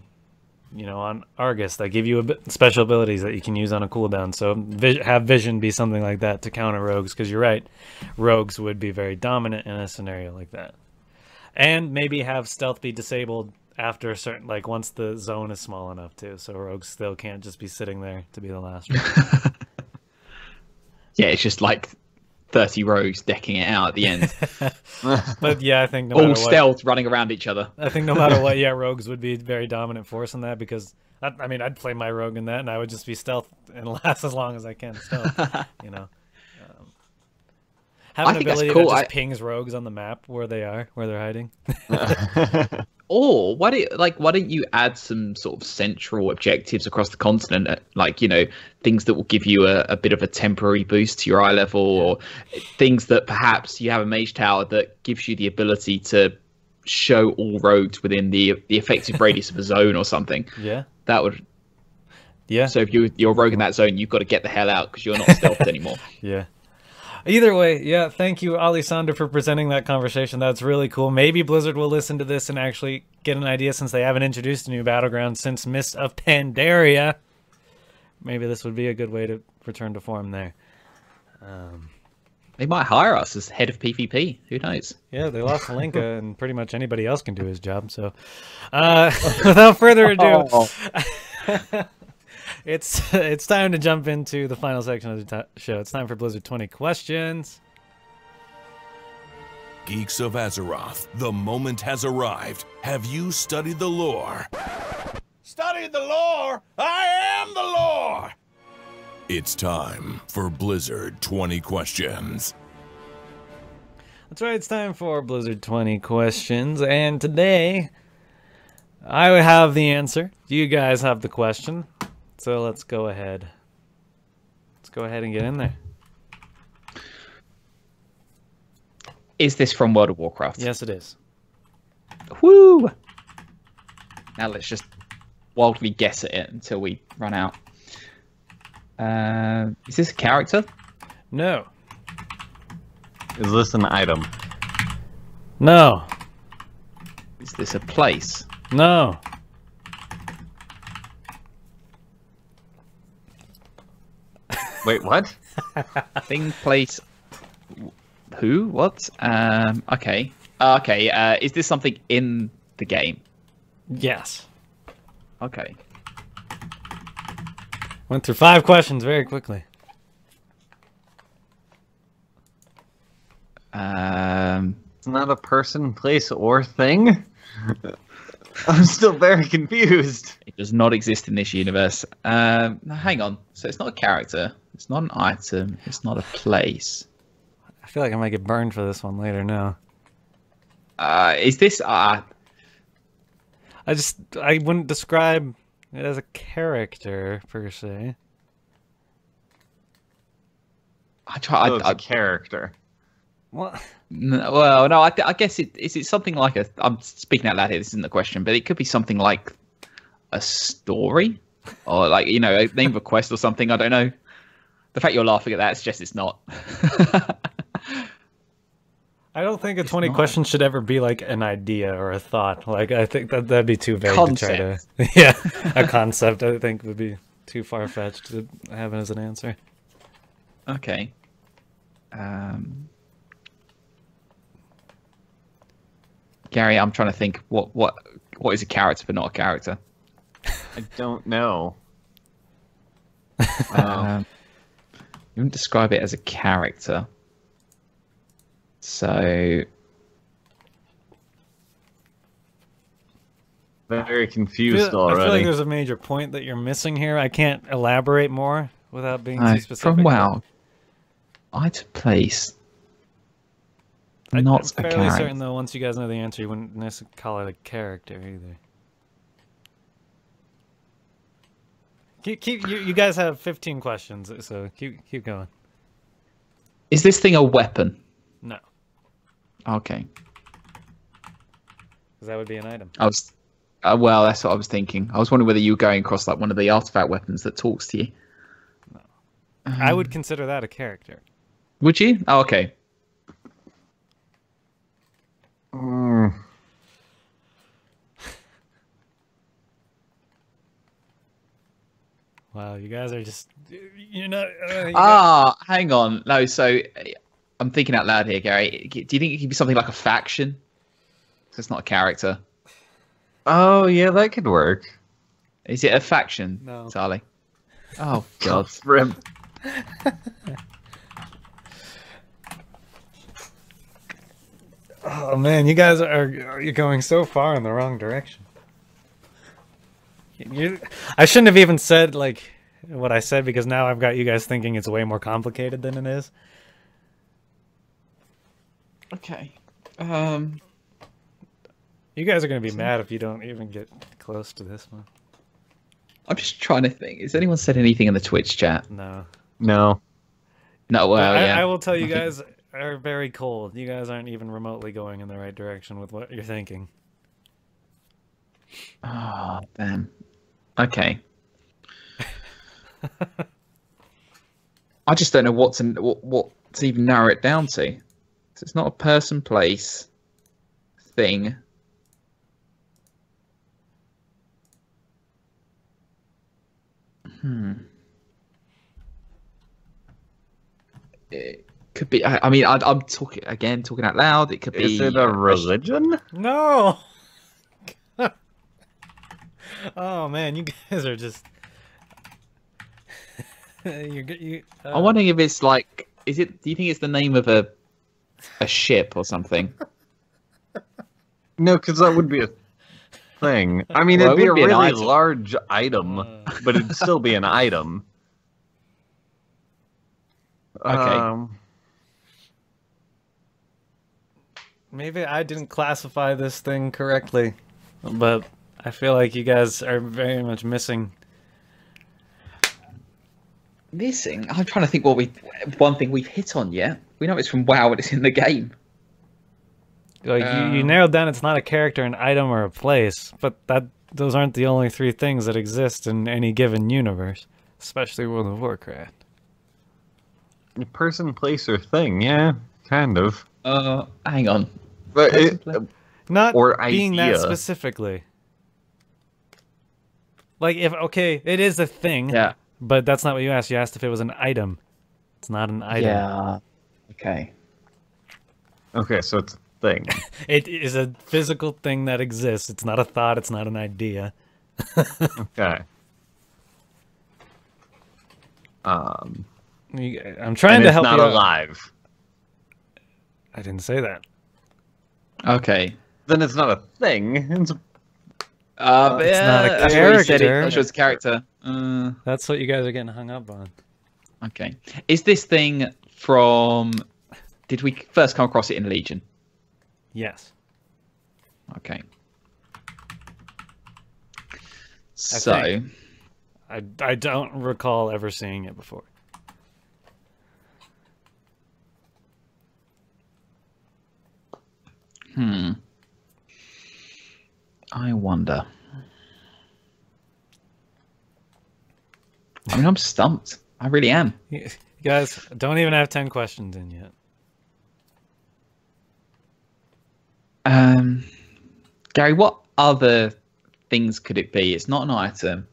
[SPEAKER 1] on Argus, that give you special abilities that you can use on a cooldown. So have vision be something like that to counter rogues, because you're right, rogues would be very dominant in a scenario like that. And maybe have stealth be disabled after a certain, like once the zone is small enough too, so rogues still can't just be sitting there to be the last one.
[SPEAKER 4] Yeah, it's just like 30 rogues decking it out at the end.
[SPEAKER 1] But yeah, I think no
[SPEAKER 4] All
[SPEAKER 1] matter what,
[SPEAKER 4] stealth running around each other.
[SPEAKER 1] I think no matter what, rogues would be very dominant force in that, because I mean, I'd play my rogue in that and I would just be stealth and last as long as I can stealth, Have
[SPEAKER 4] I
[SPEAKER 1] an
[SPEAKER 4] think that's
[SPEAKER 1] ability
[SPEAKER 4] cool.
[SPEAKER 1] that just pings rogues on the map where they are, where they're hiding.
[SPEAKER 4] Or why don't you add some sort of central objectives across the continent, like, you know, things that will give you a bit of a temporary boost to your eye level, or things that perhaps you have a mage tower that gives you the ability to show all rogues within the effective radius of a zone or something.
[SPEAKER 1] Yeah.
[SPEAKER 4] That would.
[SPEAKER 1] Yeah.
[SPEAKER 4] So if you're a rogue in that zone, you've got to get the hell out because you're not stealthed anymore.
[SPEAKER 1] Yeah. Either way, yeah, thank you, Alisaunder, for presenting that conversation. That's really cool. Maybe Blizzard will listen to this and actually get an idea, since they haven't introduced a new battleground since Mist of Pandaria. Maybe this would be a good way to return to form there.
[SPEAKER 4] They might hire us as head of PvP. Who knows?
[SPEAKER 1] Yeah, they lost Linka, and pretty much anybody else can do his job. So, without further ado... It's time to jump into the final section of the show. It's time for Blizzard 20 questions.
[SPEAKER 2] Geeks of Azeroth, the moment has arrived. Have you studied the lore? Studied the lore? I am the lore! It's time for Blizzard 20 questions.
[SPEAKER 1] That's right, it's time for Blizzard 20 questions, and today I have the answer. You guys have the question. So let's go ahead. Let's go ahead and get in there.
[SPEAKER 4] Is this from World of Warcraft?
[SPEAKER 1] Yes, it is.
[SPEAKER 4] Woo! Now let's just wildly guess at it until we run out. Is this a character?
[SPEAKER 1] No.
[SPEAKER 3] Is this an item?
[SPEAKER 1] No.
[SPEAKER 4] Is this a place?
[SPEAKER 1] No.
[SPEAKER 3] Wait, what?
[SPEAKER 4] Thing, place, who? What? Okay. Okay. Is this something in the game?
[SPEAKER 1] Yes.
[SPEAKER 4] Okay.
[SPEAKER 1] Went through 5 questions very quickly.
[SPEAKER 3] It's not a person, place, or thing? I'm still very confused.
[SPEAKER 4] It does not exist in this universe. Hang on. So it's not a character. It's not an item. It's not a place.
[SPEAKER 1] I feel like I might get burned for this one later now.
[SPEAKER 4] Is this...
[SPEAKER 1] I wouldn't describe it as a character, per se.
[SPEAKER 3] It's a character.
[SPEAKER 1] What?
[SPEAKER 4] Well, no, I guess is it something like a... I'm speaking out loud here, this isn't the question, but it could be something like a story? Or like, you know, a name of a quest or something, I don't know. The fact you're laughing at that suggests it's not.
[SPEAKER 1] I don't think a 20 questions should ever be like an idea or a thought. Like, I think that'd be too vague to try to... Yeah, a concept, I think, would be too far-fetched to have it as an answer.
[SPEAKER 4] Okay. Gary, I'm trying to think what is a character but not a character.
[SPEAKER 3] I don't know.
[SPEAKER 4] You wouldn't describe it as a character. So
[SPEAKER 3] very confused already.
[SPEAKER 1] I feel like there's a major point that you're missing here. I can't elaborate more without being too specific.
[SPEAKER 4] From WoW. Item place.
[SPEAKER 1] I'm
[SPEAKER 4] Not a
[SPEAKER 1] fairly
[SPEAKER 4] character.
[SPEAKER 1] certain, though, once you guys know the answer, you wouldn't necessarily call it a character either. You guys have 15 questions, so keep going.
[SPEAKER 4] Is this thing a weapon?
[SPEAKER 1] No,
[SPEAKER 4] Okay.
[SPEAKER 1] because that would be an item.
[SPEAKER 4] I was. Well, that's what I was thinking. I was wondering whether you were going across like one of the artifact weapons that talks to you.
[SPEAKER 1] I would consider that a character.
[SPEAKER 4] Would you? Oh, okay.
[SPEAKER 1] Wow, you guys are just... You're not...
[SPEAKER 4] Hang on. No, so I'm thinking out loud here, Gary. Do you think it could be something like a faction? So it's not a character.
[SPEAKER 3] Oh, yeah, that could work.
[SPEAKER 4] Is it a faction,
[SPEAKER 1] No.
[SPEAKER 4] Tarley? Oh, God.
[SPEAKER 3] Rip.
[SPEAKER 1] Oh, man, you guys you're going so far in the wrong direction. I shouldn't have even said, like, what I said, because now I've got you guys thinking it's way more complicated than it is.
[SPEAKER 4] Okay.
[SPEAKER 1] You guys are gonna be mad if you don't even get close to this one.
[SPEAKER 4] I'm just trying to think. Has anyone said anything in the Twitch chat?
[SPEAKER 1] No.
[SPEAKER 3] No.
[SPEAKER 4] No, well, yeah.
[SPEAKER 1] I will tell you guys are very cold. You guys aren't even remotely going in the right direction with what you're thinking.
[SPEAKER 4] Oh, damn. Okay. I just don't know what to even narrow it down to. So it's not a person, place, thing. It could be. I mean, I'm talking out loud. It could be.
[SPEAKER 3] Is it a religion?
[SPEAKER 1] No. Oh man, you guys are just.
[SPEAKER 4] I'm wondering if it's like. Is it? Do you think it's the name of a ship or something?
[SPEAKER 3] No, because that would be a thing. I mean,
[SPEAKER 4] Well,
[SPEAKER 3] it'd be a
[SPEAKER 4] it would be an
[SPEAKER 3] really
[SPEAKER 4] item.
[SPEAKER 3] large item, but it'd still be an item.
[SPEAKER 4] Okay.
[SPEAKER 1] Maybe I didn't classify this thing correctly, but I feel like you guys are very much missing.
[SPEAKER 4] Missing? I'm trying to think one thing we've hit on yet. We know it's from WoW and it's in the game.
[SPEAKER 1] Like you narrowed down, it's not a character, an item, or a place, but those aren't the only three things that exist in any given universe, especially World of Warcraft.
[SPEAKER 3] A person, place, or thing, yeah, kind of.
[SPEAKER 4] Hang on.
[SPEAKER 3] But
[SPEAKER 1] Not
[SPEAKER 3] or
[SPEAKER 1] being
[SPEAKER 3] idea.
[SPEAKER 1] that specifically. Like, it is a thing.
[SPEAKER 4] Yeah.
[SPEAKER 1] But that's not what you asked. You asked if it was an item. It's not an item.
[SPEAKER 4] Yeah. Okay.
[SPEAKER 3] Okay, so it's a thing.
[SPEAKER 1] It is a physical thing that exists. It's not a thought. It's not an idea.
[SPEAKER 3] Okay.
[SPEAKER 1] I'm trying to help
[SPEAKER 3] not
[SPEAKER 1] you out.
[SPEAKER 3] alive.
[SPEAKER 1] I didn't say that.
[SPEAKER 4] Okay.
[SPEAKER 3] Then it's not a thing. It's
[SPEAKER 4] But
[SPEAKER 1] it's not a
[SPEAKER 4] that's what he said.
[SPEAKER 1] character.
[SPEAKER 4] Not sure it's a character.
[SPEAKER 1] That's what you guys are getting hung up on.
[SPEAKER 4] Okay. Is this thing from? Did we first come across it in Legion?
[SPEAKER 1] Yes.
[SPEAKER 4] Okay. So.
[SPEAKER 1] think. I don't recall ever seeing it before.
[SPEAKER 4] I wonder. I mean, I'm stumped. I really am.
[SPEAKER 1] You guys don't even have 10 questions in yet.
[SPEAKER 4] Gary, what other things could it be? It's not an item.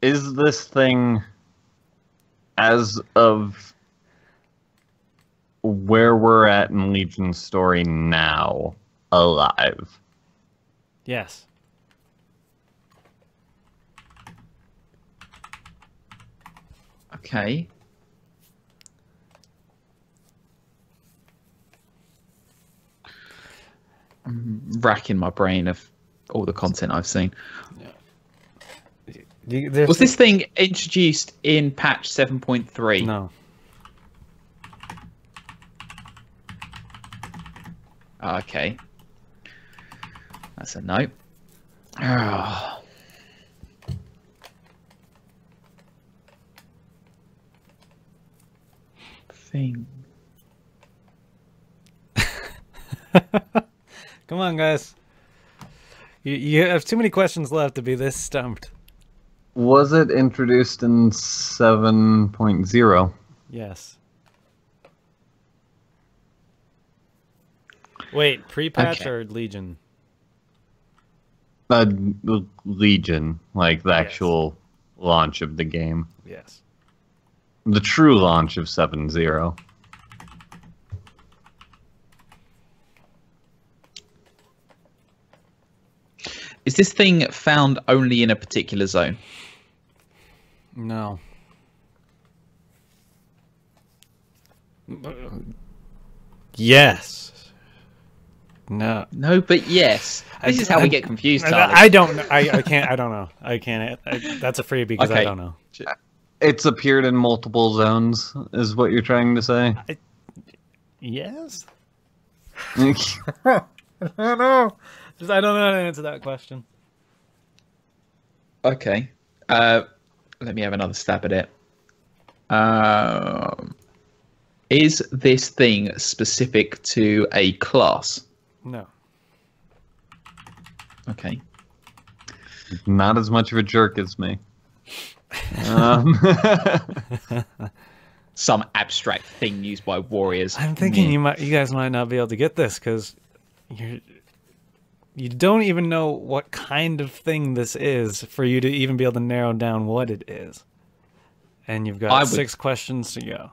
[SPEAKER 3] Is this thing, as of where we're at in Legion's story now, alive?
[SPEAKER 1] Yes.
[SPEAKER 4] Okay. I'm racking my brain of all the content I've seen. Was this thing introduced in patch 7.3?
[SPEAKER 1] No.
[SPEAKER 4] Okay. That's a no. Oh. Thing.
[SPEAKER 1] Come on, guys. You have too many questions left to be this stumped.
[SPEAKER 3] Was it introduced in 7.0?
[SPEAKER 1] Yes. Wait, pre-patch
[SPEAKER 4] Okay.
[SPEAKER 1] or Legion?
[SPEAKER 3] Legion, like the actual launch of the game.
[SPEAKER 1] Yes.
[SPEAKER 3] The true launch of 7.0.
[SPEAKER 4] Is this thing found only in a particular zone?
[SPEAKER 1] No. Yes. No.
[SPEAKER 4] No, but yes. This is how we get confused, Tarley.
[SPEAKER 1] I don't know. I can't. I don't know. I can't. That's a freebie because I
[SPEAKER 4] Okay.
[SPEAKER 1] don't know.
[SPEAKER 3] It's appeared in multiple zones, is what you're trying to say?
[SPEAKER 1] Yes. don't know. I don't know how to answer that question.
[SPEAKER 4] Okay. Let me have another stab at it. Is this thing specific to a class?
[SPEAKER 1] No.
[SPEAKER 4] Okay.
[SPEAKER 3] Not as much of a jerk as me.
[SPEAKER 4] Some abstract thing used by warriors.
[SPEAKER 1] I'm thinking you guys might not be able to get this because you don't even know what kind of thing this is for you to even be able to narrow down what it is. And you've got 6 questions to go.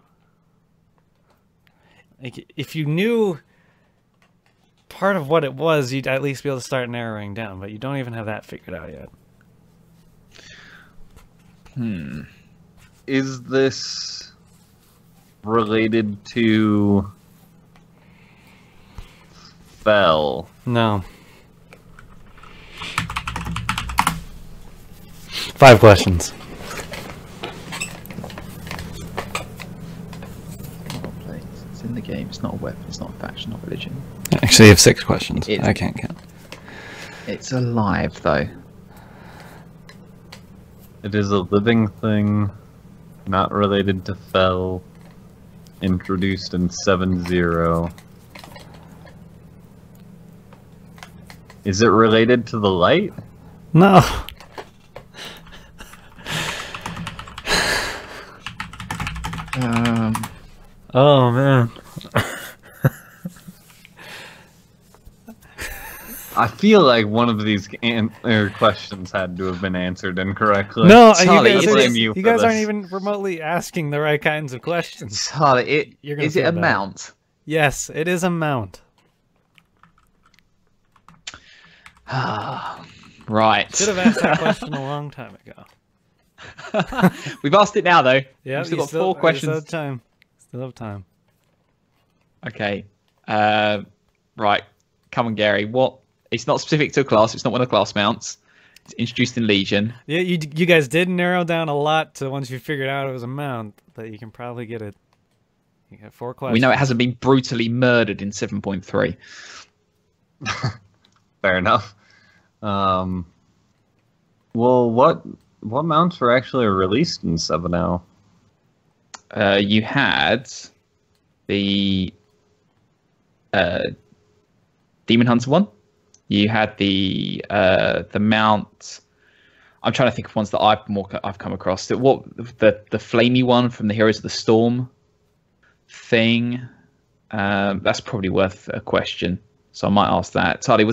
[SPEAKER 1] Like, if you knew part of what it was, you'd at least be able to start narrowing down, but you don't even have that figured out yet.
[SPEAKER 3] Is this related to Fel?
[SPEAKER 1] No. 5 questions.
[SPEAKER 4] It's in the game. It's not a weapon. It's not a faction. Not religion.
[SPEAKER 1] Actually, you have 6 questions. I can't count.
[SPEAKER 4] It's alive, though.
[SPEAKER 3] It is a living thing, not related to Fel, introduced in 7.0. Is it related to the light?
[SPEAKER 1] No. Oh, man.
[SPEAKER 3] I feel like one of these questions had to have been answered incorrectly.
[SPEAKER 1] No,
[SPEAKER 3] Tarley,
[SPEAKER 1] you guys aren't even remotely asking the right kinds of questions.
[SPEAKER 4] Tarley, is it a mount?
[SPEAKER 1] Yes, it is a mount.
[SPEAKER 4] Right.
[SPEAKER 1] Should have asked that question a long time ago.
[SPEAKER 4] We've asked it now, though.
[SPEAKER 1] Yeah,
[SPEAKER 4] we've still got 4 questions.
[SPEAKER 1] Still have time. Still have time.
[SPEAKER 4] Okay. Right. Come on, Gary. What? It's not specific to a class. It's not one of the class mounts. It's introduced in Legion.
[SPEAKER 1] Yeah, you guys did narrow down a lot to once you figured out it was a mount, but you can probably get it. You got 4 questions.
[SPEAKER 4] We know it hasn't been brutally murdered in 7.3.
[SPEAKER 3] Fair enough. Well, what mounts were actually released in 7.0?
[SPEAKER 4] You had the Demon Hunter one. You had the mount. I'm trying to think of ones that I've come across. The flamey one from the Heroes of the Storm thing. That's probably worth a question. So I might ask that. Tarley,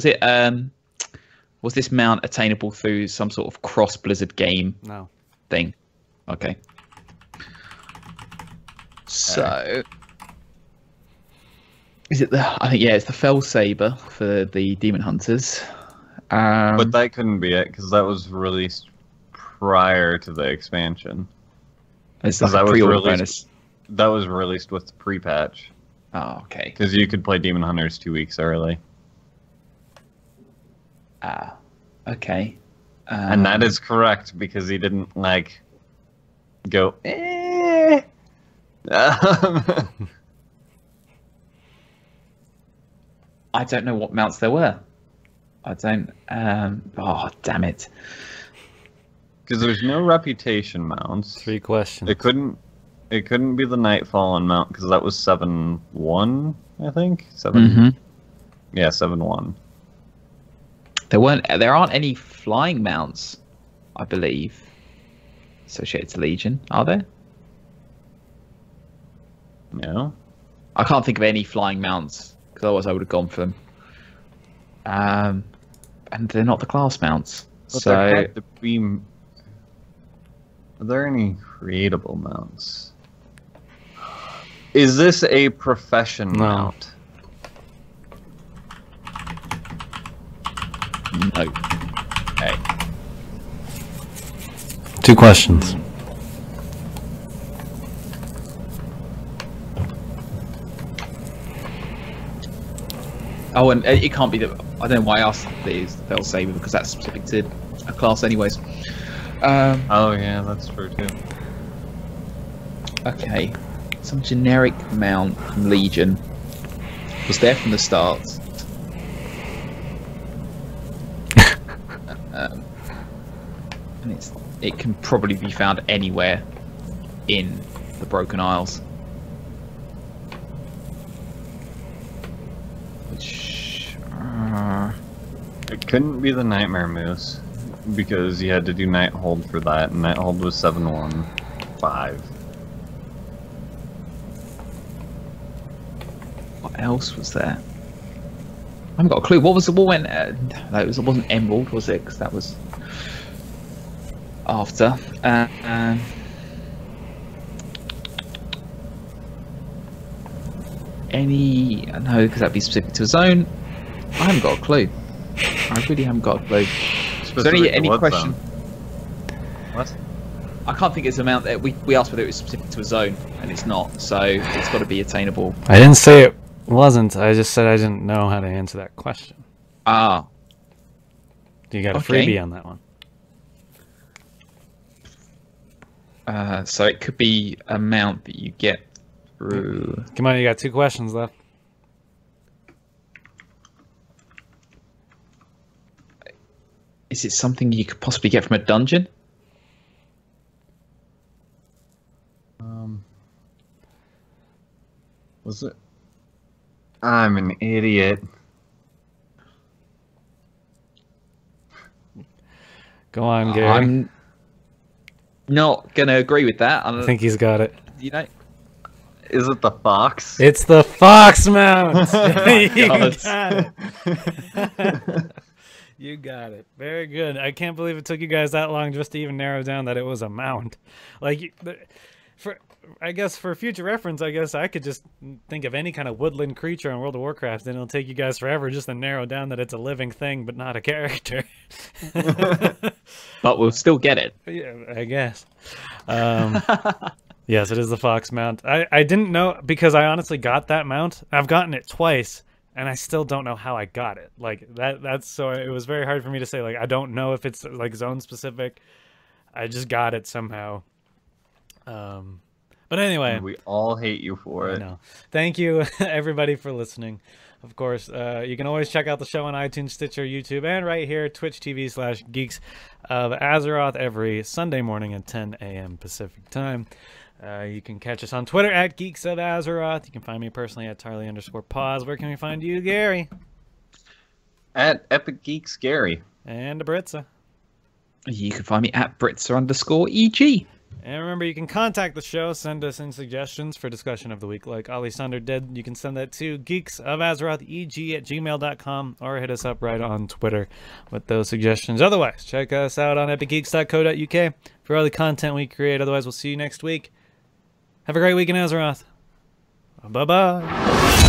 [SPEAKER 4] was this mount attainable through some sort of cross Blizzard game?
[SPEAKER 1] No.
[SPEAKER 4] Thing. Okay. So, is it I think it's the Fel Saber for the Demon Hunters.
[SPEAKER 3] But that couldn't be it because that was released prior to the expansion.
[SPEAKER 4] It's like a pre-order bonus.
[SPEAKER 3] That was released with the pre-patch.
[SPEAKER 4] Oh, okay.
[SPEAKER 3] Because you could play Demon Hunters 2 weeks early.
[SPEAKER 4] Okay.
[SPEAKER 3] And that is correct because he didn't go.
[SPEAKER 4] I don't know what mounts there were. I don't. Oh, damn it!
[SPEAKER 3] Because there's no reputation mounts.
[SPEAKER 1] 3 questions.
[SPEAKER 3] It couldn't be the Nightfallen mount because that was 7.1, I think. 7.
[SPEAKER 4] Mm-hmm.
[SPEAKER 3] Yeah, 7.1.
[SPEAKER 4] There aren't any flying mounts, I believe, associated to Legion, are there?
[SPEAKER 3] No.
[SPEAKER 4] I can't think of any flying mounts because otherwise I would have gone for them. And they're not the class mounts.
[SPEAKER 3] But
[SPEAKER 4] so
[SPEAKER 3] there had to be. Are there any creatable mounts? Is this a profession mount?
[SPEAKER 4] No. Okay.
[SPEAKER 1] 2 questions.
[SPEAKER 4] Oh, and it can't be that. I don't know why I asked these Fel Saber because that's specific to a class, anyways.
[SPEAKER 3] Oh yeah, that's true too.
[SPEAKER 4] Okay, some generic mount from Legion was there from the start. And it can probably be found anywhere in the Broken Isles. Which
[SPEAKER 3] It couldn't be the Nightmare Moose because you had to do Nighthold for that, and Nighthold was 715.
[SPEAKER 4] What else was there? I haven't got a clue. What went? No, it wasn't Emerald, was it? Because that was after. No, because that'd be specific to a zone. I haven't got a clue. I really haven't got a clue. Is there any question?
[SPEAKER 3] What?
[SPEAKER 4] I can't think it's an amount that we asked whether it was specific to a zone, and it's not. So it's got to be attainable.
[SPEAKER 1] I didn't say it wasn't. I just said I didn't know how to answer that question.
[SPEAKER 4] Ah.
[SPEAKER 1] You got a freebie on that one.
[SPEAKER 4] So it could be amount that you get through.
[SPEAKER 1] Come on, you got 2 questions left.
[SPEAKER 4] Is it something you could possibly get from a dungeon?
[SPEAKER 3] Was it? I'm an idiot.
[SPEAKER 1] Go on, Gary.
[SPEAKER 4] I'm not gonna agree with that.
[SPEAKER 1] I think he's got it.
[SPEAKER 4] You know,
[SPEAKER 3] Is it the fox?
[SPEAKER 1] It's the fox mount. You
[SPEAKER 4] God.
[SPEAKER 1] got it. You got it. Very good. I can't believe it took you guys that long just to even narrow down that it was a mount. Like, I guess for future reference, I guess I could just think of any kind of woodland creature in World of Warcraft, and it'll take you guys forever just to narrow down that it's a living thing, but not a character.
[SPEAKER 4] but we'll still get it.
[SPEAKER 1] Yeah, I guess. Yes, it is the fox mount. I didn't know, because I honestly got that mount. I've gotten it twice, and I still don't know how I got it. Like, that's so it was very hard for me to say, like, I don't know if it's like zone specific. I just got it somehow. But anyway,
[SPEAKER 3] And we all hate you for it.
[SPEAKER 1] no. Thank you, everybody, for listening. Of course, you can always check out the show on iTunes, Stitcher, YouTube, and right here, Twitch TV/Geeks of Azeroth every Sunday morning at 10 a.m. Pacific time. You can catch us on Twitter at Geeks of Azeroth. You can find me personally at Tarley_pause. Where can we find you, Gary?
[SPEAKER 3] At Epic Geeks Gary.
[SPEAKER 1] And Britzza.
[SPEAKER 4] You can find me at Britzer_EG.
[SPEAKER 1] And remember, you can contact the show, send us in suggestions for discussion of the week like Alisaunder did. You can send that to geeksofazeroteg@gmail.com or hit us up right on Twitter with those suggestions. Otherwise, check us out on epicgeeks.co.uk for all the content we create. Otherwise, we'll see you next week. Have a great week in Azeroth. Bye-bye.